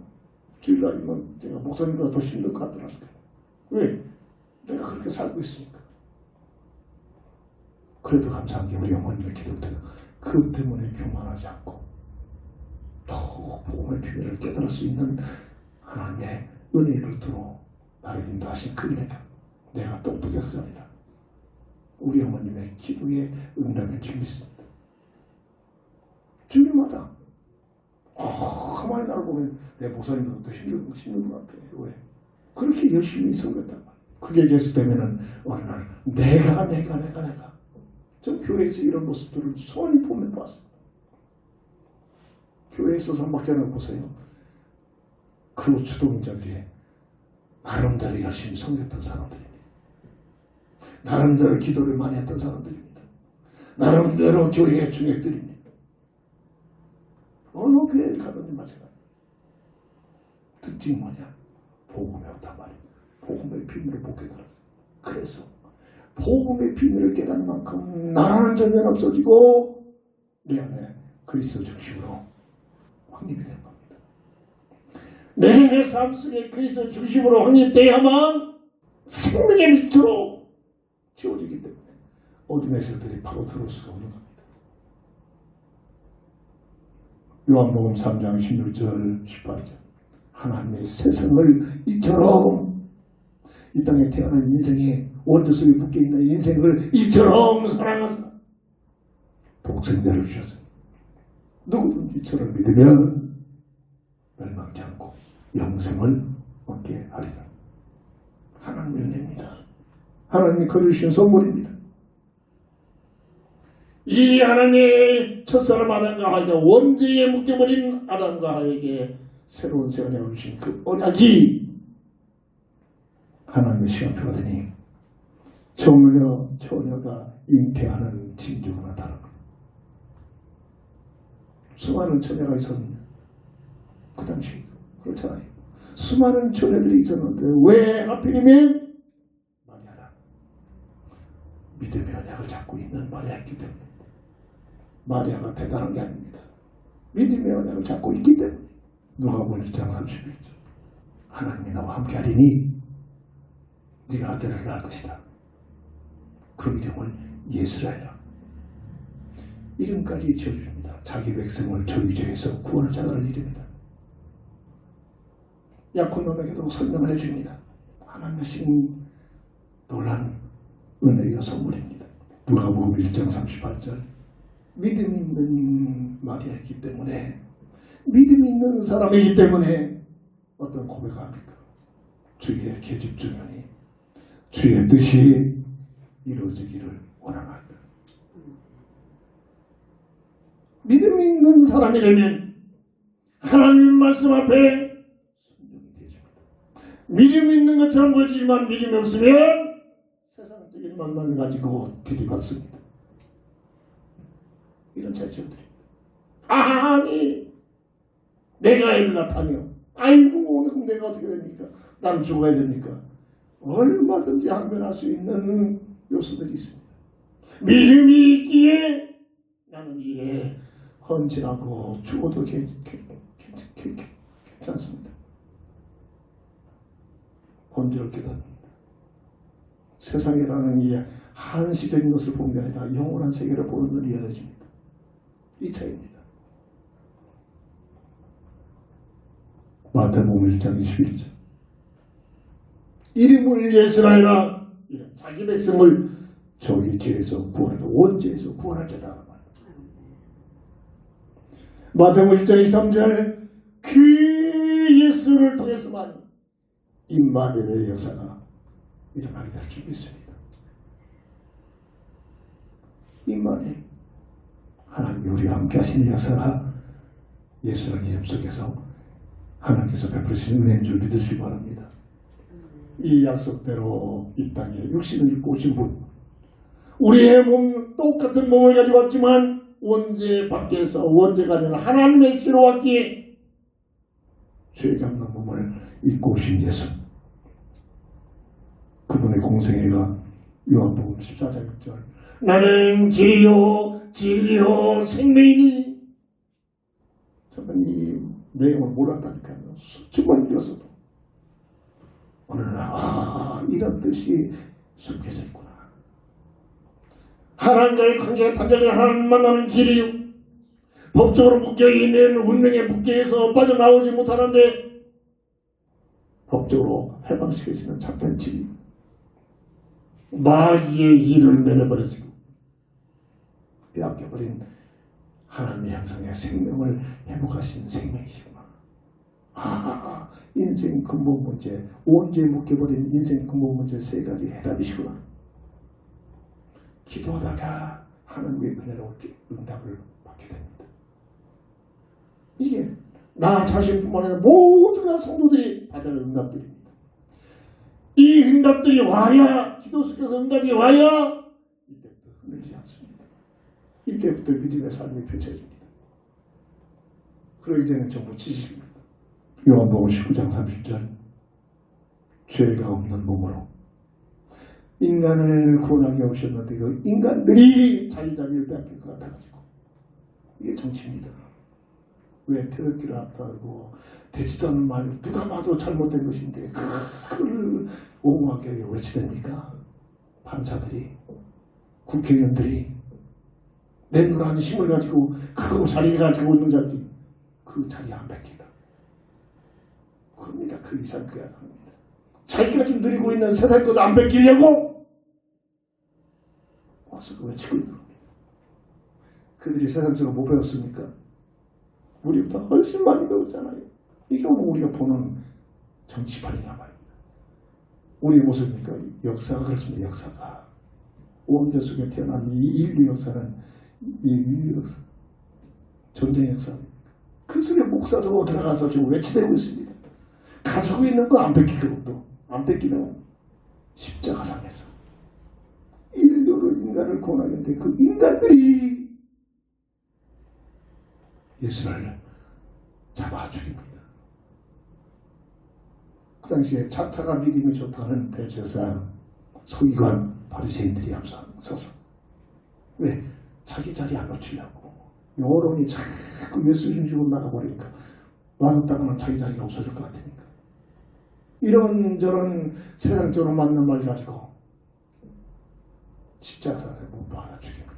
주일 날이면 제가 목사님보다 더 힘들 것 같더라고요. 왜? 내가 그렇게 살고 있으니까. 그래도 감사한 게 우리 어머님의 기도부터 그 때문에 교만하지 않고 더 복음의 비밀을 깨달을 수 있는 하나님의 은혜를 들어 나를 인도하신 그 은혜가 내가 똑똑해서가 아니라 우리 어머님의 기도에 응답인 줄 믿습니다. 주님마다 가만히 나를 보면 내 목사님보다 더 힘든 것 같아요. 왜? 그렇게 열심히 섬겼단 말이에요. 그게 계속되면은 어느 날 내가 전 교회에서 이런 모습들을 소원히 보면 봤습니다. 교회에서 삼박자를 보세요. 그 주동자들이 나름대로 열심히 섬겼던 사람들입니다. 나름대로 기도를 많이 했던 사람들입니다. 나름대로 교회의 중역들입니다. 어느 교회를 가든지 마찬가지입니다. 특징이 뭐냐? 복음이 없단 말이에요. 복음의 비밀을 못 깨달았어요. 그래서 복음의 비밀을 깨달은 만큼 나라는 전면 없어지고 내 안에 그리스도 중심으로 확립이 되는 겁니다. 내 삶 속에 그리스도 중심으로 확립돼야만 생명의 빛으로 채워지기 때문에 어둠의 세력들이 바로 들어올 수가 없는 겁니다. 요한복음 3장 16절 18절 하나님의 세상을 이처럼 이 땅에 태어난 인생에 원죄 속에 묶여있는 인생을 이처럼 사랑하사 독생자를 주셨습니다. 누구든지 이처럼 믿으면 멸망치 않고 영생을 얻게 하리라. 하나님의 은혜입니다. 하나님이 거두신 선물입니다. 이 하나님의 첫사람 아담과 하와가 원죄에 묶여버린 아담과 하와에게 새로운 새 언약을 주신 그 언약이 하나님의 시간표가 되니 처녀, 처녀가 잉태하는 징조가 나타납니다. 수많은 처녀가 있었는데 그 당시에 그렇잖아요. 수많은 처녀들이 있었는데 왜 하필이면 마리아라 믿음의 언약을 잡고 있는 마리아였기 때문에 마리아가 대단한 게 아닙니다. 믿음의 언약을 잡고 있기 때문에 누가복음 1장 31절 하나님이 나와 함께하리니 네가 아들을 낳을 것이다. 그 이름을 예수라 해라. 이름까지 지어줍니다. 자기 백성을 저희 죄에서 구원을 찾아낼 이름이다. 야코노에게도 설명을 해줍니다. 하나님의 신 놀라운 은혜의 선물입니다. 누가복음 1장 38절 믿음이 있는 마리아이기 때문에 믿음이 있는 사람이기 때문에 어떤 고백을 합니까? 주의 계집주면이 주의 뜻이 이루어지기를 원합니다. 믿음이 있는 사람이 되면 하나님 말씀 앞에 순종이 되십니다. 믿음이 있는 것처럼 보여지지만 믿음이 없으면 세상적인 것만 가지고 들이받습니다. 이런 차이점들입니다. 아니 내가 애를 낳다며 아이고 그럼 내가 어떻게 됩니까? 나는 죽어야 됩니까? 얼마든지 항변할 수 있는 요소들이 있습니다. 믿음이 있기에 나는 이에 헌신하고 죽어도 괜찮습니다. 본질을 깨닫습니다. 세상이라는 이 한시적인 것을 보는 게 아니라 영원한 세계를 보는 눈이 열려집니다. 이 차이입니다. 마태복음 1장 21절 이름을 예수라 해라. 이런 자기 백성을 저기 죄에서 구원하다 원죄에서 구원할 자다. 마태복음 1장 23절 그 예수를 통해서만 임마누엘의 역사가 일어나게 될 줄 믿습니다. 임마누엘 하나님이 우리와 함께 하시는 역사가 예수라는 이름 속에서 하나님께서 베푸시는 은혜인 줄 믿으시기 바랍니다. 이 약속대로 이 땅에 육신을 입고 오신 분 우리의 몸 똑같은 몸을 가지고 왔지만 원죄 밖에서 원죄가 아니라 하나님의 씨로 왔기에 죄가 없는 몸을 입고 오신 예수 그분의 공생애가 요한복음 14장 6절 나는 길이요 진리요 생명이니 저는 이 내용을 몰랐다니까요. 수천 번 읽었어도 어느 날 이런 뜻이 숨겨져 있구나. 하나님과의 관계가 단절된 하나님 만나는 길이요 법적으로 묶여있는 운명의 묶여에서 빠져나오지 못하는데 법적으로 해방시켜주는 잡된 집이 마귀의 일을 내려버렸고 빼앗겨버린 하나님의 형상의 생명을 회복하신 생명이시구나. 인생 근본 문제, 원죄에 묶여버린 인생 근본 문제 세 가지 해답이시구나. 기도하다가 하나님의 은혜로 응답을 받게 됩니다. 이게 나 자신뿐만 아니라 모두가 성도들이 받을 응답들입니다. 이 응답들이 와야 기도 속에서 응답이 와야 이때부터 흔들리지 않습니다. 이때부터 믿음의 삶이 펼쳐집니다. 그러기 전에 전부 지식입니다. 요한복음 19장 30절 죄가 없는 몸으로 인간을 구원하게 오셨는데 그 인간들이 자기 자비를 빼앗길 것 같아가지고 이게 정치입니다. 왜 태극기를 앞다고 되지도 않은 말 누가 봐도 잘못된 것인데 그걸 옹호하게 외치됩니까? 판사들이 국회의원들이 내노라는 힘을 가지고 그 자리를 가지고 있는 자들이 그 자리에 안 뺏긴다. 그겁니다. 그 이상 그야 합니다. 자기가 좀 누리고 있는 세상 것도 안 뺏기려고 와서 그 외치고 있는 겁니다. 그들이 세상적으로 뭐 배웠습니까? 우리보다 훨씬 많이 배웠잖아요. 이게 오늘 우리가 보는 정치판이란 말입니다. 우리의 모습입니까? 역사가 그렇습니다. 역사가 원죄 속에 태어난 이 인류 역사는 인류 역사, 전쟁 역사. 그 속에 목사도 들어가서 지금 외치대고 있습니다. 가지고 있는 거 안 뺏기고 또 안 뺏기면 십자가상에서 인류를 인간을 구원하겠는데 그 인간들이 예수를 잡아 죽입니다. 그 당시에 자타가 믿음이 좋다는 대제사 서기관 바리새인들이 앞서서 왜? 자기 자리 안 놓치려고. 여론이 자꾸 예수 중심으로 나가버리니까 놔뒀다가는 자기 자리가 없어질 것 같으니까 이런저런 세상적으로 맞는 말 가지고 십자가상에 못 박아 죽입니다.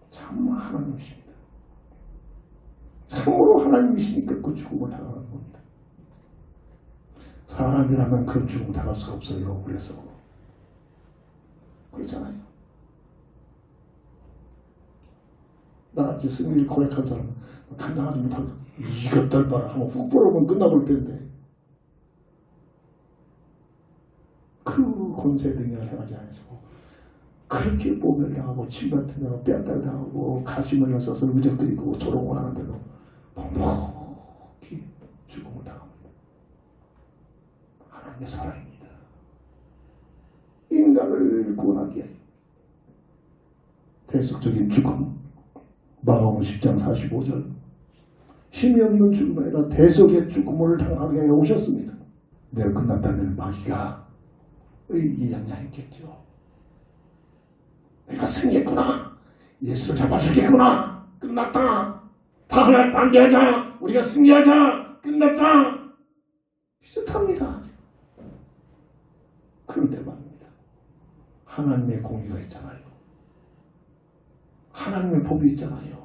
참 하나님이십니다. 참으로 하나님이시니까 그 죽음을 당하는 겁니다. 사람이라면 그 죽음 당할 수가 없어요. 그래서 그렇잖아요. 나같이 승리를 고백한 사람은 감당하지 못하고 이것들 봐라 하면 훅 벌어보면 끝나볼 텐데 그 권세 등을 행하지 않으시고 그렇게 모멸 당하고 침뱉은 당하고 뺨따 당하고 가심을 써서 의적거리고 조롱을 하는데도 묵묵히 죽음을 당합니다. 하나님의 사랑입니다. 인간을 구원하기 위하여 대속적인 죽음 마가복음 10장 45절 힘이 없는 죽음이 아니라 대속의 죽음을 당하게 해 오셨습니다. 내가 끝났다면 마귀가 의기양양했겠죠. 내가 승리했구나. 예수를 잡아주겠구나. 끝났다. 다 하나 반대하자. 우리가 승리하자. 끝났다. 비슷합니다. 그런데 말입니다. 하나님의 공의가 있잖아요. 하나님의 법이 있잖아요.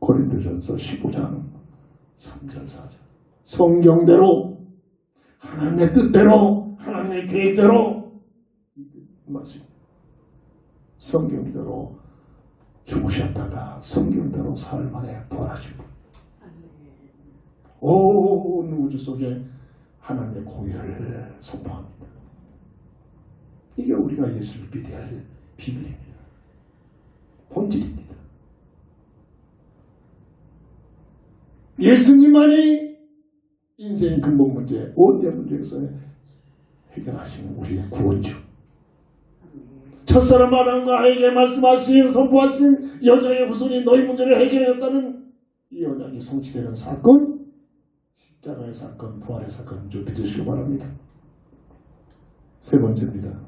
고린도전서 15장 3절 4절 성경대로 하나님의 뜻대로 하나님의 계획대로 맞습니다. 성경대로 죽으셨다가 성경대로 사흘 만에 부활하신 분. 온 우주 속에 하나님의 공의를 선포합니다. 이게 우리가 예수를 믿어야 할 비밀입니다. 본질입니다. 예수님만이 인생의 근본 문제, 원죄 문제에서 해결하시는 우리의 구원주. 첫사람 아담과 하에게 말씀하신 선포하신 여정의 후손이 너희 문제를 해결하겠다는 이 언약이 성취되는 사건, 십자가의 사건, 부활의 사건 좀 믿으시기 바랍니다. 세 번째입니다.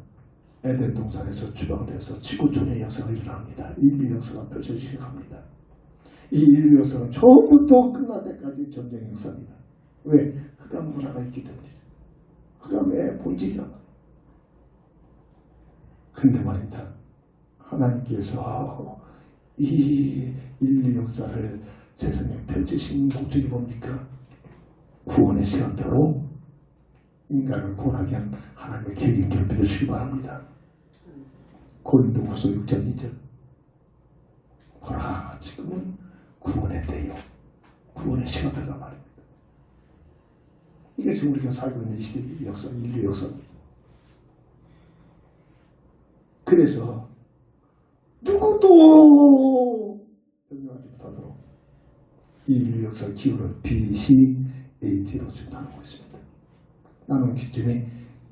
에덴 동산에서 주방에서 지구촌의 역사가 일어납니다. 인류 역사가 펼쳐지기 시작합니다. 이 인류 역사는 처음부터 끝날 때까지 전쟁 역사입니다. 왜? 흑암 문화가 있기 때문이죠. 흑암의 본질이란 말이에요. 근데 말입니다. 하나님께서 이 인류 역사를 세상에 펼치신 목적이 뭡니까? 구원의 시간표로 인간을 구원하게 한 하나님의 계획인 줄 믿으시기 바랍니다. 고린도후서 6장 2절 보라 지금은 구원의 때요. 구원의 시간표가 말입니다. 이게 지금 우리가 살고 있는 이 시대의 역사, 인류 역사입니다. 그래서 누구도 변명하지 못하도록 이 인류 역사 기호를 BCAD로 지금 나누고 있습니다. 나누는 기점이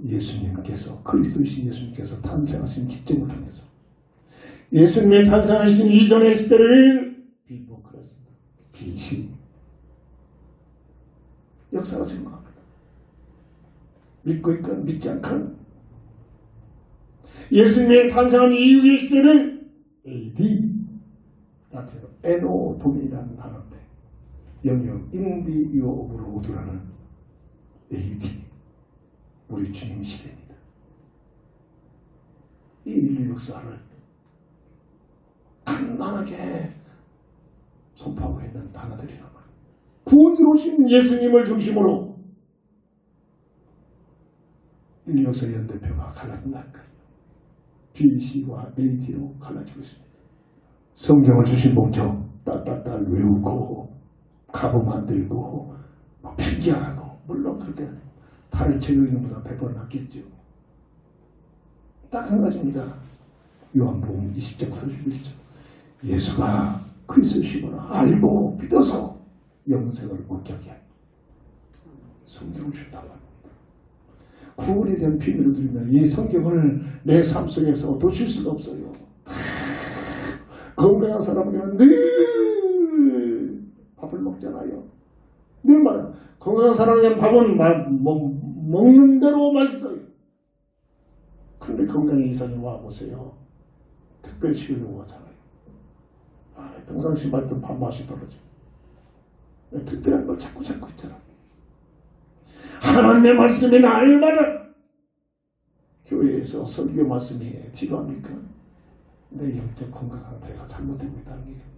예수님께서 그리스도이신 예수님께서 탄생하신 기점을 통해서 예수님의 탄생하신 이전의 시대를 비포 크리스트 BC 역사가 증거합니다. 믿고 있건 믿지 않건 예수님의 탄생한 이후의 시대는 AD 라틴어로 에노 도미라는 단어인데 영영 인디어 오브 로드라는 AD 우리 주님 시대입니다. 이 인류 역사를 간단하게 선포하고 있는 단어들이란 말이에요. 구원주로 오신 예수님을 중심으로 인류 역사의 연대표가 갈라진다니까요. BC와 AD로 갈라지고 있습니다. 성경을 주신 목적 딸딸딸 외우고 가보 만들고 필기하고 물론 그렇게 달을 채우는 것보다 100번 낫겠죠. 딱 한 가지입니다. 요한복음 20장 31절. 예수가 그리스도시구나 알고 믿어서 영생을 얻게 하게 성경을 준다고 합니다. 구원에 대한 비밀을 드리면 이 성경을 내 삶 속에서 놓칠 수가 없어요. 건강한 사람에게는 늘 밥을 먹잖아요. 늘 말해요. 건강한 사람에게는 밥은 먹는 대로 맛있어요. 그런데 건강에 이상이 와보세요. 특별식을 요구하잖아요. 평상시 맛던 밥 맛이 떨어져. 특별한 걸 자꾸 있잖아. 하나님의 말씀이 날마다 교회에서 설교 말씀이 지도합니까? 내 영적 건강한 내가 잘못되고 있다는 얘기입니다.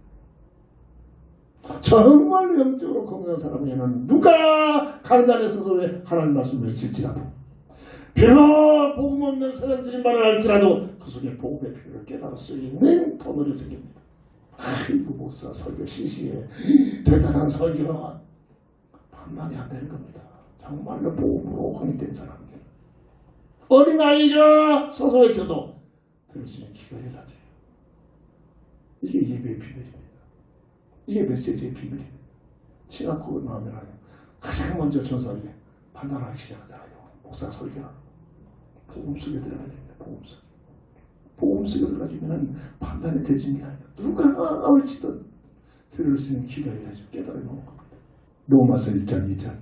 정말 영적으로 건강한 사람에게는 누가 강단에 서서 왜 하나님 말씀을 외칠지라도 비록 복음 없는 세상적인 말을 할지라도 그 속에 복음의 필요를 깨달을 수 있는 터널이 생깁니다. 아이고 목사 설교 시시해 대단한 설교는 판단이 안 되는 겁니다. 정말로 복음으로 확인된 사람에게는 어린아이가 서서 외쳐도 들을 수 있는 귀가 열려져요. 이게 예배의 비밀입니다. 이게 메시지의 비밀입니다. 신학국을 나오면 가장 먼저 전사하게 판단하기 시작하잖아요. 목사 설교는 복음 속에 들어가야 됩니다. 복음 속에 들어가면 판단이 되지는 게 아니에요. 누가 올지든 들을 수 있는 귀가 열려져 깨달아 놓은 겁니다. 로마서 1장 2절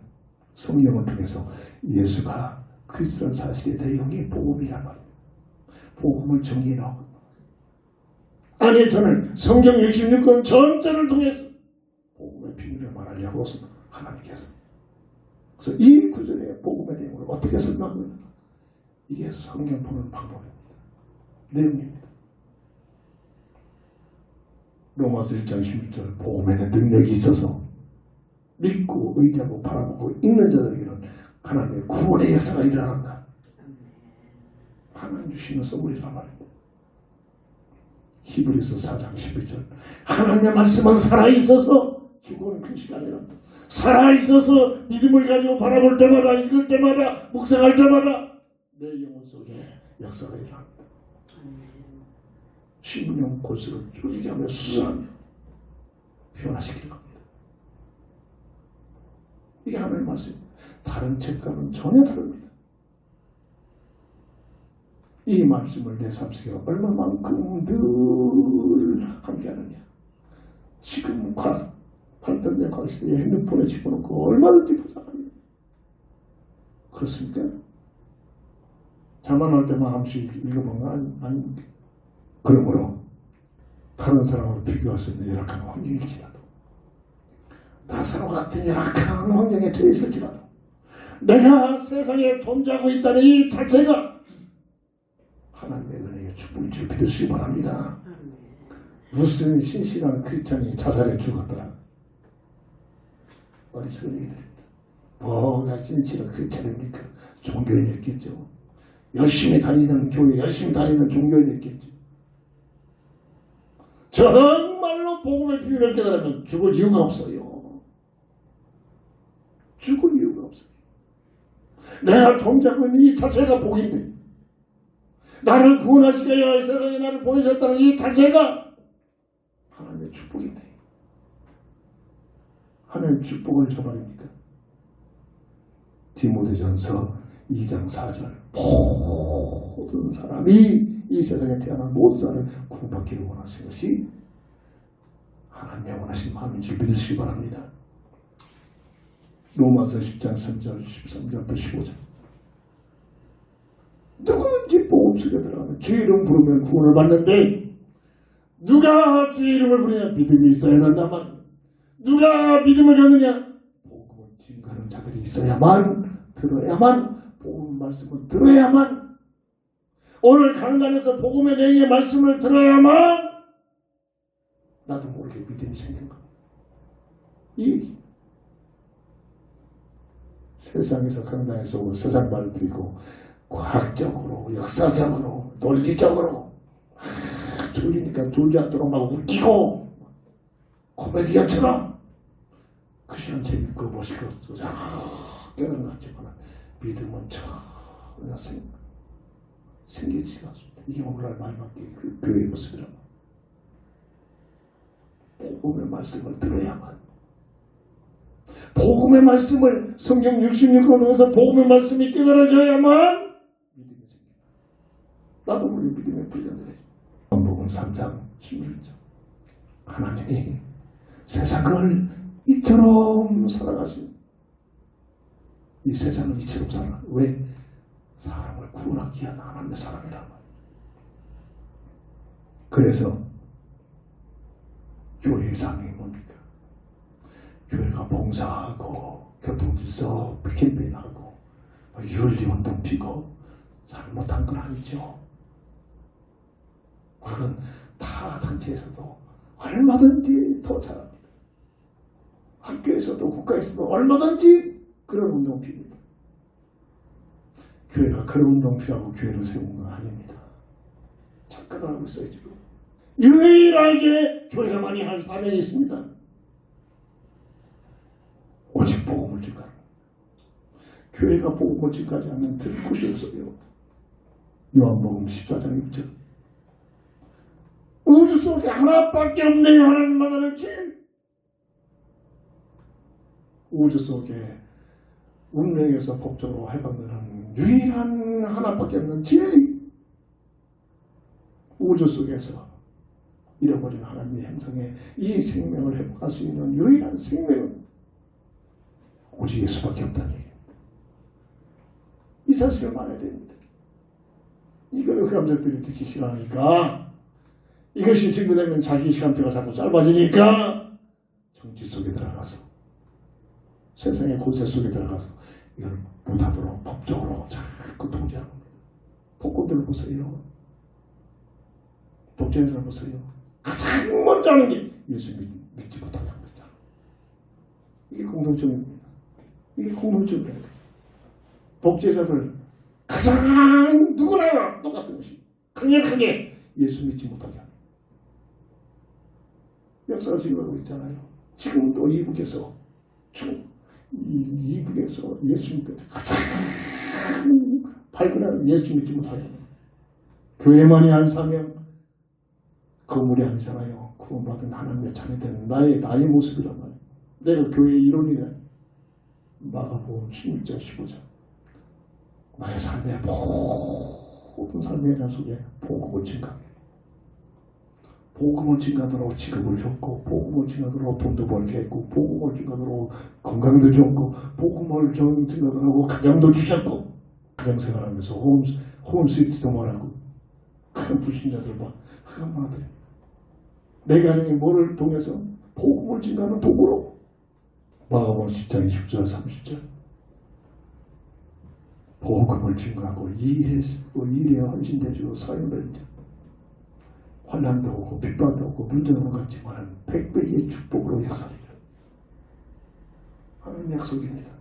성령을 통해서 예수가 그리스도라는 사실의 내용이 복음이란 말입니다. 복음을 정리해 나오고 아니 저는 성경 66권 전체를 통해서 복음의 비밀을 말하려고 하나님께서 그래서 이 구절의 복음의 내용을 어떻게 설명하고 있는가 이게 성경 보는 방법입니다. 내용입니다. 로마서 1장 16절 복음에는 능력이 있어서 믿고 의지하고 바라보고 있는 자들에게는 하나님의 구원의 역사가 일어난다. 하나님 주시는 선물이란 말입니다. 히브리서 4장 11절 하나님의 말씀은 살아있어서 죽어는 큰 시간이 난다. 살아있어서 믿음을 가지고 바라볼 때마다 읽을 때마다 묵상할 때마다 내 영혼 속에 역사가 일어납니다. 신분용 골수를 줄이게 하며 수술하며 변화시킬 겁니다. 이게 하나님의 말씀입니다. 다른 책과는 전혀 다릅니다. 이 말씀을 내 삶 속에 얼마만큼 늘 함께하느냐. 지금 발전된 과학시대에 핸드폰에 집어넣고 얼마든지 보장합니다. 그렇습니까? 자만할 때만 한 번씩 읽어본 건 아닙니까? 그러므로 다른 사람으로 비교할 수 있는 열악한 환경일지라도 나사로 같은 열악한 환경에 처해 있을지라도 내가 세상에 존재하고 있다는 이 자체가 하나님의 은혜의 축복을 줄 믿으시기 바랍니다. 무슨 신실한 크리스찬이 자살해 죽었더라. 어리석은 얘기들입니다. 뭐가 신실한 크리스찬입니까? 종교인이었겠죠. 열심히 다니는 교회, 열심히 다니는 종교인이었겠죠. 정말로 복음의 비밀을 깨달으면 죽을 이유가 없어요. 죽을 이유가 없어요. 내가 존재하고 있는 이 자체가 복인데 나를 구원하시기 위하여 세상에 나를 보내셨다는 이 자체가 하나님의 축복인데 하나님의 축복을 저버립니까? 디모데전서 2장 4절 모든 사람이 이 세상에 태어난 모든 사람을 구원받기를 원하신 것이 하나님의 원하신 마음인 줄 믿으시기 바랍니다. 로마서 10장 3절 13절부터 15절 누구든지 복음 속에 들어가면 주 이름 부르면 구원을 받는데 누가 주 이름을 부르냐 믿음이 있어야 한다만 누가 믿음을 갖느냐 복음을 증거하는 자들이 있어야만 들어야만 복음 말씀을 들어야만 오늘 강단에서 복음의 내용의 말씀을 들어야만 나도 모르게 믿음이 생긴 겁니다. 이 얘기 세상에서 강단에서 오늘 세상 말을 들이고 과학적으로 역사적으로 논리적으로 졸리니까 졸지 않도록 막 웃기고 코미디언처럼 그 시간 재밌고 멋있고 깨달은 것 같지만 믿음은 전혀 생기지가 않습니다. 이게 오늘날 마지막 그 교회의 모습이란 말이에요. 복음의 말씀을 들어야만, 복음의 말씀을 성경 66권에서 복음의 말씀이 깨달아져야만 믿음이 생깁니다. 나도 우리 믿음의 부자들이 복음 3장 16절 하나님이 세상을 이처럼 살아가신, 이 세상을 이처럼 살아. 왜? 사람을 구원하기 위한 하나님의 사랑이란 말이에요. 그래서 교회의 사명이 뭡니까? 교회가 봉사하고 교통질서 캠페인하고 윤리운동 피고 잘못한 건 아니죠. 그건 다 단체에서도 얼마든지 더 잘합니다. 학교에서도 국가에서도 얼마든지 그런 운동 피입니다. 교회가 그런 운동 피라고 교회를 세운 건 아닙니다. 착각을 하고 있어요 지금. 유일하게 교회만이 할 사명이 있습니다. 오직 복음을 증가하는 겁니다. 교회가 복음을 증가하지 않으면 들을 곳이 없어요. 요한복음 14장 6절 우주 속에 하나밖에 없네요. 하나님 만나는 길. 우주 속에 운명에서 법적으로 해방되는 유일한 하나밖에 없는 진리. 우주 속에서 잃어버린 하나님의 형상에 이 생명을 회복할 수 있는 유일한 생명은 오직 예수밖에 없다는 얘기입니다. 이 사실을 말해야 됩니다. 이걸 감정들이 듣기 싫어하니까, 이것이 증거되면 자기 시간표가 자꾸 짧아지니까 정치 속에 들어가서, 세상의 권세 속에 들어가서 이걸 못하도록 법적으로 자꾸 통제하는 겁니다. 복권들을 보세요. 독재자를 보세요. 가장 먼저 하는 게 예수 믿지 못하게 하고 있잖아. 이게 공동점입니다. 이게 공동점이에요. 독재자들 가장 누구나 똑같은 것이 강력하게 예수 믿지 못하게 합니다. 역사가 진행하고 있잖아요. 지금도 이북에서 예수 믿는 가장 발견하는 예수 믿지 못하게 합니다. 교회만이 할 사명, 건물이 아니잖아요. 구원받은 하나님의 자녀된 나의 모습이란 말이에요. 내가 교회의 일원이래. 마가복음 16장 15장 나의 삶의 모든 삶의 장 속에 복음을 증가합니다. 복음을 증가하도록 직업을 줬고, 복음을 증가하도록 돈도 벌게 했고, 복음을 증가하도록 건강도 줬고, 복음을 증가하도록 가정도 주셨고, 가정생활하면서 홈스위트도 말하고 큰 불신자들과 흑암만 드립니다. 내 가정이 뭐를 통해서? 복음을 증가하는 도구로. 마가복음 10장 20절 30절 복음을 증가하고 이 일에 헌신되고 사용된 자, 환난도 오고 핍박도 오고 문제는 같지만 100배의 축복으로 역사합니다. 하나님 약속입니다.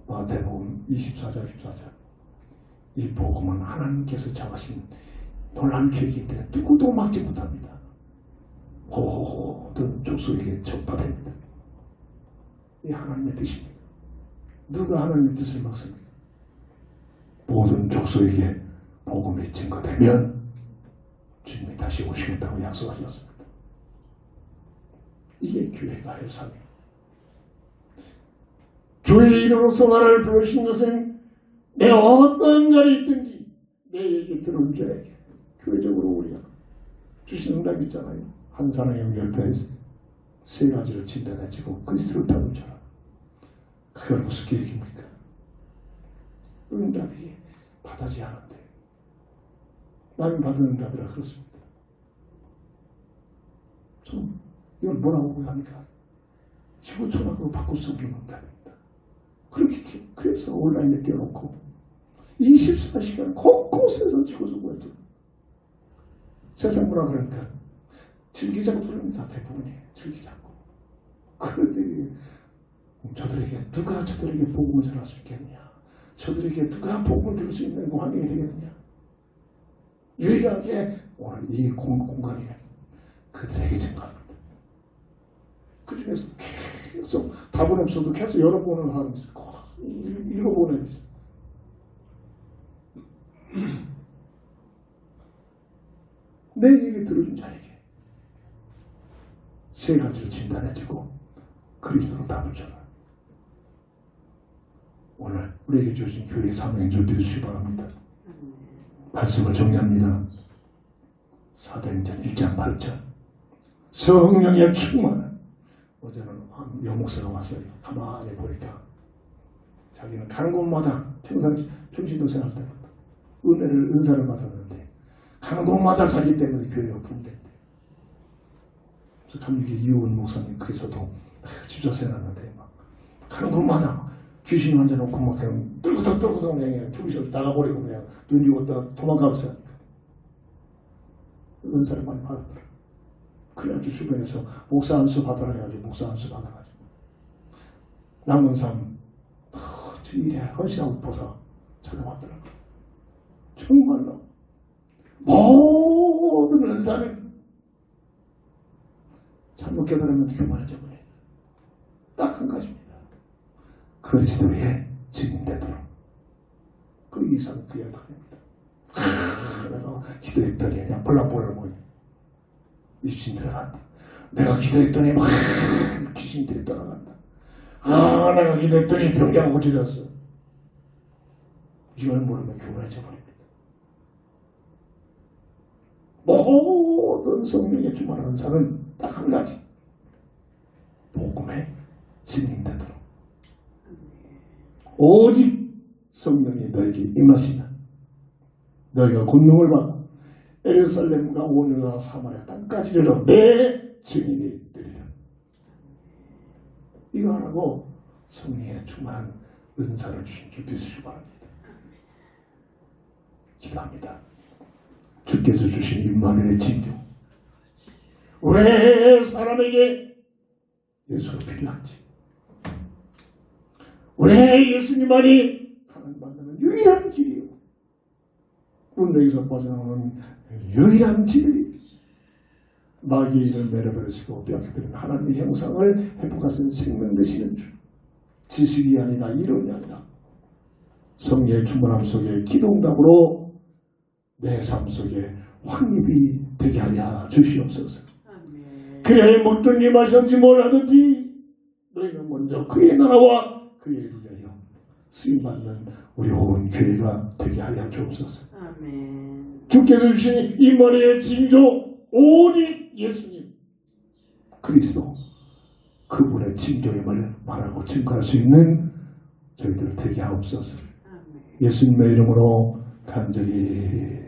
마태복음 24장 14절 이 복음은 하나님께서 정하신 놀라운 계획인데 누구도 막지 못합니다. 모든 족속에게 전파됩니다. 이 하나님의 뜻입니다. 누가 하나님의 뜻을 막습니까? 모든 족속에게 복음이 증거되면 주님이 다시 오시겠다고 약속하셨습니다. 이게 교회가 할 사명. 교회의 이름으로서 나를 부르신 것은 내 어떤 자리 있든지 내 얘기 들은 자에게 교회적으로 우리가 주신 응답 있잖아요. 한 사람의 열배에서 세 가지를 진단해지고 그리스도를 닮은 자라. 그걸 무슨 계획입니까? 응답이 받아지 않은데 남이 받은 응답이라 그렇습니다. 좀 이걸 뭐라고 합니까? 지구촌하고 바꿀 수 없는 응답입니다. 그렇게 그래서 온라인에 띄워놓고 24시간 곳곳에서 지구촌을 띄워. 세상 뭐라 그러니까 즐기자고 들립니다. 대부분이 즐기자고. 그들이 누가 저들에게 복음을 전할 수 있겠냐? 저들에게 누가 복음을 들을 수 있는 환경이 되겠냐? 유일하게 오늘 이 공간이 그들에게 증거합니다. 그 중에서 계속 답은 없어도 계속 여러 번을 하고 있어요. 읽어보는 데 있어요. 내 얘기 들어준 자에게 세 가지를 진단해주고 그리스도로 답을 줘라. 오늘 우리에게 주신 교회의 사명인 줄 믿으시기 바랍니다. 말씀을 정리합니다. 사도행전 1장 8절 성령의 충만한. 어제는 한 여목사가 왔어요. 가만히 보니까 자기는 가는 곳마다 평상시 평신도 생활 때마다 은사를 받았는데 가는 곳마다 자기 때문에 교회가 붕괴했대. 그래서 감리교 이호은 목사님 그래서도 집사세 났는데 막 가는 곳마다 귀신 환자 놓고 막 그냥 떨구덕 그냥 정신없이 나가버리고 그냥 눈 죽었다 도망가면서 은사를 많이 받았더라. 그래가지고 주변에서 목사 안수 받아라 해가지고 목사 안수 받아가지고 남은 삶 일에 헌신하고 싶어서 찾아왔더라고. 정말로 모든 은사를 잘못 깨달으면 교만해져 버려요. 딱 한 가지입니다. 그리스도의 증인되도록. 그 이상 그 이하도 아닙니다. 내가 기도했더니 그냥 볼락볼락 입신 들어간다. 내가 기도했더니 막 귀신들이 떠나간다. 내가 기도했더니 병자가 고쳐졌어. 이걸 모르면 교만해져 버립니다. 모든 성령의 충만한 은사는 딱 한 가지. 복음의 증인되도록. 오직 성령이 너에게 임하시면 너희가 권능을 받고 예루살렘과 온 유다 사마리아 땅까지 이르러 내 증인이 되리라. 이거 하라고 성령의 충만한 은사를 주신 줄 믿으시기 바랍니다. 기도합니다. 주께서 주신 임마누엘의 징조. 왜 사람에게 예수가 필요한지, 왜 예수님만이 하나님 만나는 유일한 길이요, 운명에서 빠져나오는 유일한 진리, 마귀를 매려버리시고 뼈아프리는 하나님의 형상을 회복하신 생명 되시는 주, 지식이 아니라 이론이 아니라 성령의 충만함 속에 기도응답으로 내 삶 속에 확립이 되게 하여 주시옵소서. 그래야 어떤 일 마셨는지 뭘 하든지 너희는 먼저 그의 나라와 그의 일을 위하여 쓰임받는 우리 온 교회가 되게 하여 주옵소서. 아멘. 주께서 주신 임마누엘의 징조 오직 예수님 그리스도 그분의 징조임을 말하고 증거할 수 있는 저희들 되게 하옵소서. 아멘. 예수님의 이름으로 간절히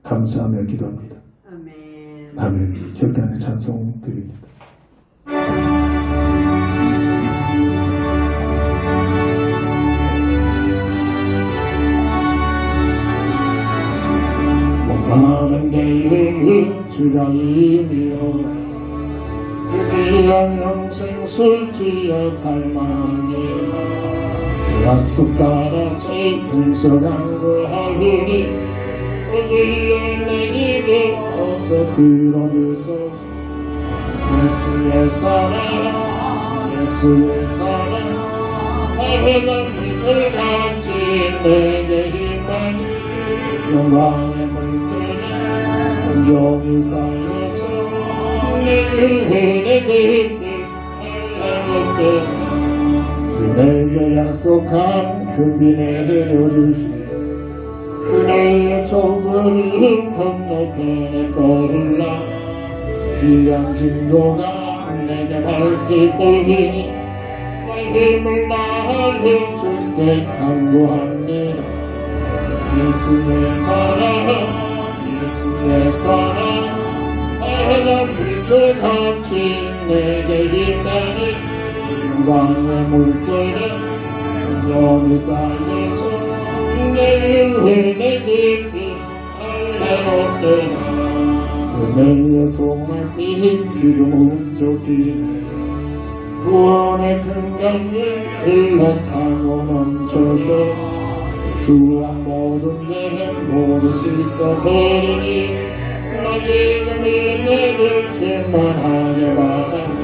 감사하며 기도합니다. 아멘. 아멘. 결단의 찬송 드립니다. 많은 데에 주가 이미요 위대한 영생 술지어 갈망하니 약속 따라 새 동서강구하오니 우리의 내 집에 어서 들어주소. 예수의 사랑 예수의 사랑 나의 믿을 같이 내게 힘만 영광의 물결에 온종일 쌓여서 내 깊이 흘러갈 그에게 약속한 그 비에 내려주시 그의 좁은 건너편에 떠올라 귀한 징조가 내게 밝힐 뿐이니 내 힘을 다해 주께 간구합니다. 예수의 사랑 예수의 사랑 하얀 물결같이 내게 힘내니 영광의 물결에 영이 쌓여서 내 은혜 깊이 흘러오르나 은혜의 송아빛 지금 쫓기네 구원의 큰 강물 흘러타고 넘쳐서 주와 모든 여행 모두 씻어버리니 마지막 은혜를 충만하게 받았네.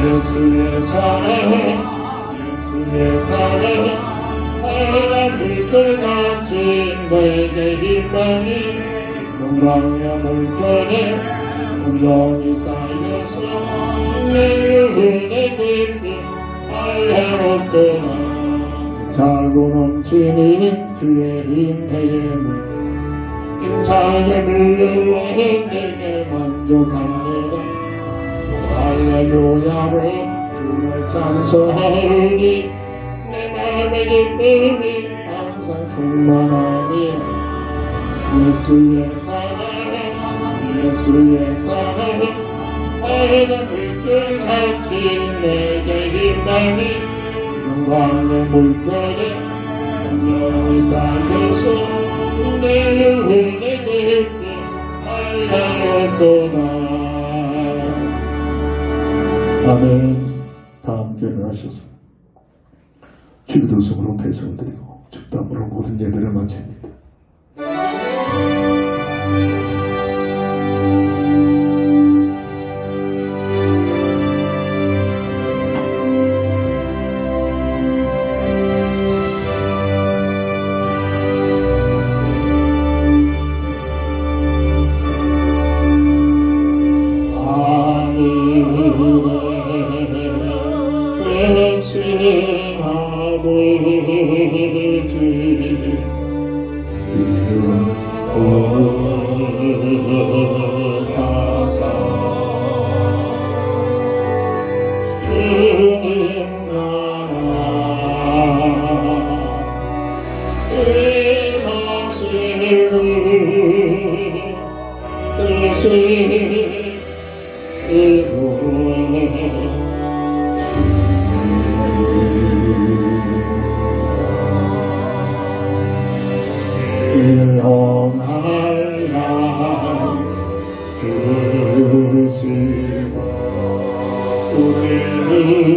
예수의 사랑 예수의 사랑 하얀 물결같이 내게 희망이 건강의 물결에 온전히 쌓여서 내 영혼의 깊이 알려놓거나 자고 넘치는 주의 은혜의 물 임차에 물려와 내게 만족합니다. 할렐루야로 주를 찬송하오니 내 마음의 기쁨이 항상 충만하니 예수의 사랑 예수의 사랑 하얀 물결같이 내게 힘나니 영광의 물결에 온전히 쌓여서 내 영혼의 깊이 알려놓거나. 아멘. 다 함께 일어나셔서 주기도성으로 배송을 드리고 축담으로 모든 예배를 마칩니다.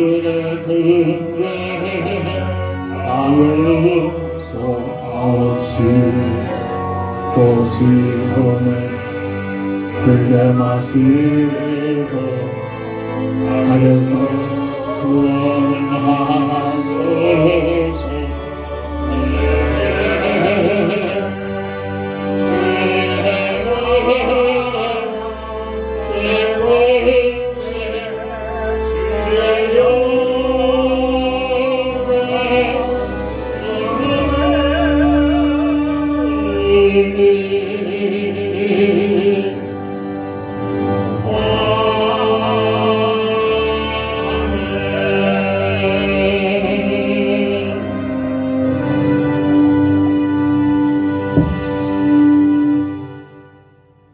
우리의 근래 하늘소 아웃이 도시원에 들게 마시고 하늘소 구원하소서.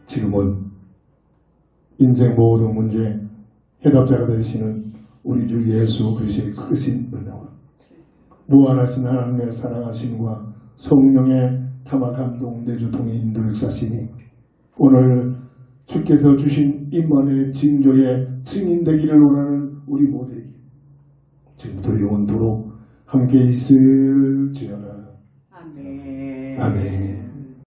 지금은 인생 모든 문제 해답자가 되시는 우리 주 예수 그리스도의 크신 은혜와 무한하신 하나님의 사랑하심과 성령의 타마 감동 내주통의 인도 역사심이 오늘 주께서 주신 임만의 징조의 증인되기를 원하는 우리 모두에게 지금부터 영원토록 함께 있을지어다. 아멘. 아멘.